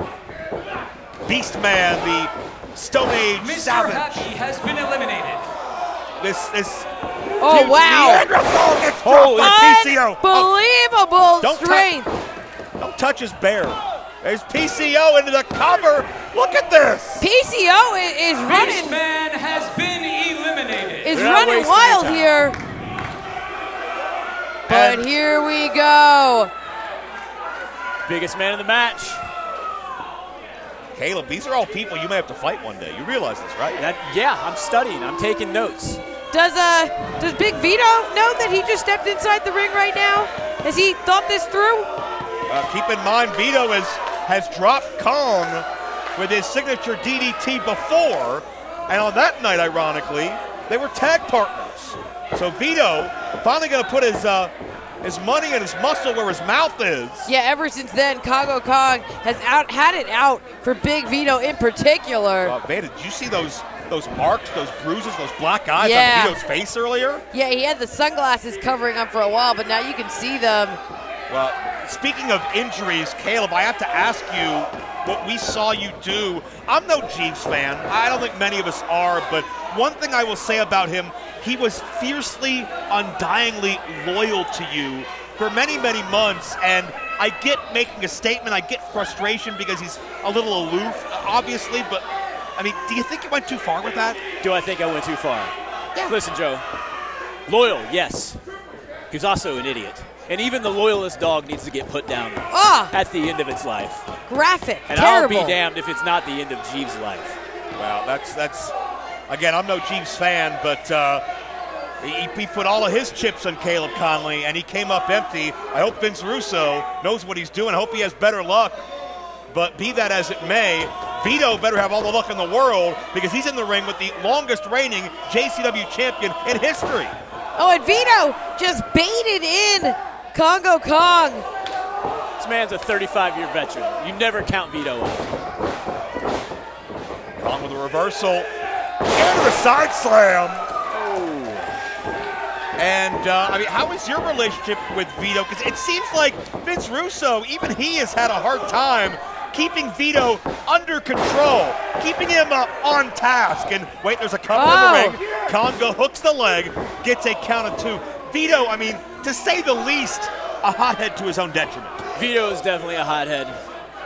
Beast Man, the Stone Age Mr. savage. Happy has been eliminated. Oh wow. Neanderthal gets dropped by PCO. Unbelievable strength. Don't touch his bear. There's PCO into the cover. Look at this. PCO is running. Beast Man has been eliminated. Is running wild here. But here we go. Biggest man in the match. Caleb, these are all people you may have to fight one day. You realize this, right? Yeah, I'm studying. I'm taking notes. Does Big Vito know that he just stepped inside the ring right now? Has he thought this through? Keep in mind, Vito has dropped Kong with his signature DDT before, and on that night, ironically, they were tag partners. So Vito finally going to put his money and his muscle where his mouth is. Yeah, ever since then, Congo Kong has had it out for Big Vito in particular. Veda, did you see those marks, those bruises, those black eyes Yeah. on Vito's face earlier? Yeah, he had the sunglasses covering him for a while, but now you can see them. Well, speaking of injuries, Caleb, I have to ask you what we saw you do. I'm no Jeeves fan. I don't think many of us are, but one thing I will say about him, he was fiercely, undyingly loyal to you for many, many months, and I get making a statement, I get frustration because he's a little aloof, obviously, but, I mean, do you think you went too far with that? Do I think I went too far? Yeah. Listen, Joe. Loyal, yes. He's also an idiot. And even the loyalist dog needs to get put down at the end of its life. Graphic, and terrible. I'll be damned if it's not the end of Jeeves' life. Well, that's again, I'm no Jeeves fan, but he put all of his chips on Caleb Conley, and he came up empty. I hope Vince Russo knows what he's doing. I hope he has better luck. But be that as it may, Vito better have all the luck in the world because he's in the ring with the longest reigning JCW champion in history. Oh, and Vito just baited in Congo Kong. This man's a 35-year veteran. You never count Vito out. Kong with a reversal and a side slam. And, I mean, how is your relationship with Vito? Because it seems like Vince Russo, even he has had a hard time keeping Vito under control, keeping him on task. And wait, there's a cover in the ring. Congo hooks the leg, gets a count of 2. Vito, I mean, to say the least, a hothead to his own detriment. Vito is definitely a hothead,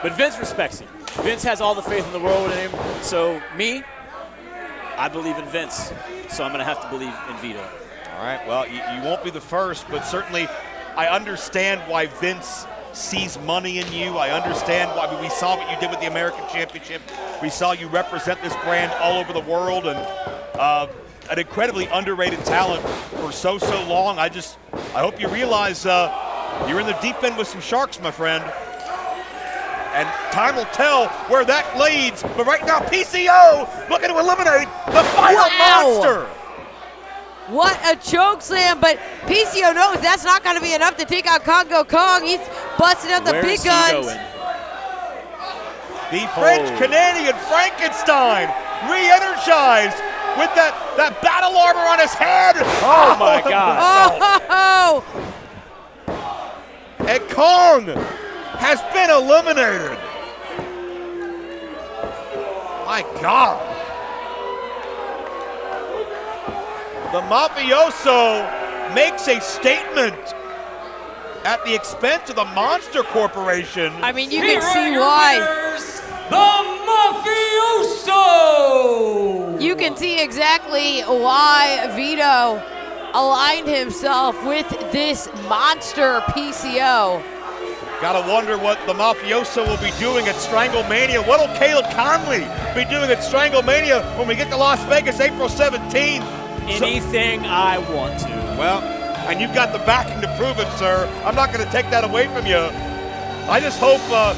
but Vince respects him. Vince has all the faith in the world in him. So me, I believe in Vince. So I'm going to have to believe in Vito. All right, well, you won't be the first, but certainly I understand why Vince sees money in you. I understand why. I mean, we saw what you did with the American Championship. We saw you represent this brand all over the world, and an incredibly underrated talent for so long. I hope you realize you're in the deep end with some sharks, my friend. And time will tell where that leads. But right now, PCO looking to eliminate the final monster. What a choke slam, but PCO knows that's not going to be enough to take out Congo Kong. He's busting out the big guns. The French-Canadian Frankenstein re-energized with that battle armor on his head. Oh my God. And Kong has been eliminated. My God. The Mafioso makes a statement at the expense of the Monster Corporation. I mean, you can see why. The Mafioso! You can see exactly why Vito aligned himself with this monster PCO. Gotta wonder what the Mafioso will be doing at Stranglemania. What'll Caleb Conley be doing at Stranglemania when we get to Las Vegas April 17th? Anything I want to. Well, and you've got the backing to prove it, sir. I'm not gonna take that away from you. I just hope a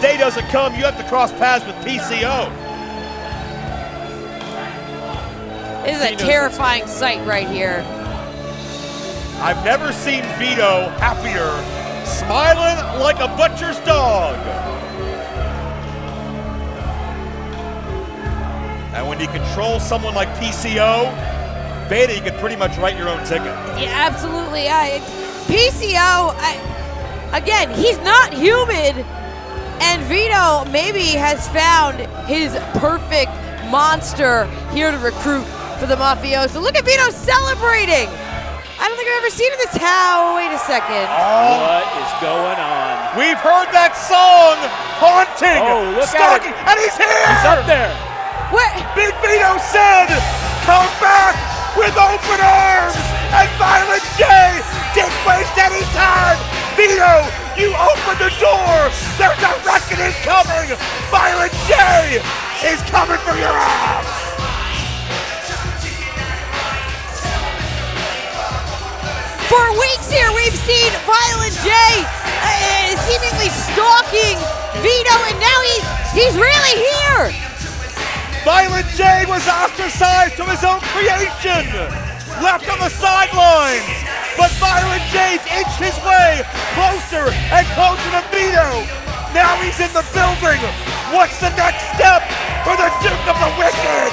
day doesn't come you have to cross paths with PCO. This is a terrifying sight right here. I've never seen Vito happier, smiling like a butcher's dog. And when you control someone like PCO, Beta, you can pretty much write your own ticket. Yeah, absolutely. PCO, again, he's not human. And Vito maybe has found his perfect monster here to recruit for the Mafioso. Look at Vito celebrating. I don't think I've ever seen it this how. Wait a second. What is going on? We've heard that song, Haunting. Oh, look stalking, at him. and he's here. He's up there. What? Big Vito said, come back with open arms. And Violent J didn't waste any time. Vito, you open the door. There's a reckoning coming. Violent J is coming for your ass. For weeks here, we've seen Violent J seemingly stalking Vito, and now he's really here. Violent J was ostracized from his own creation, left on the sidelines, but Violent J's inched his way closer and closer to Vito. Now he's in the building. What's the next step for the Duke of the Wicked?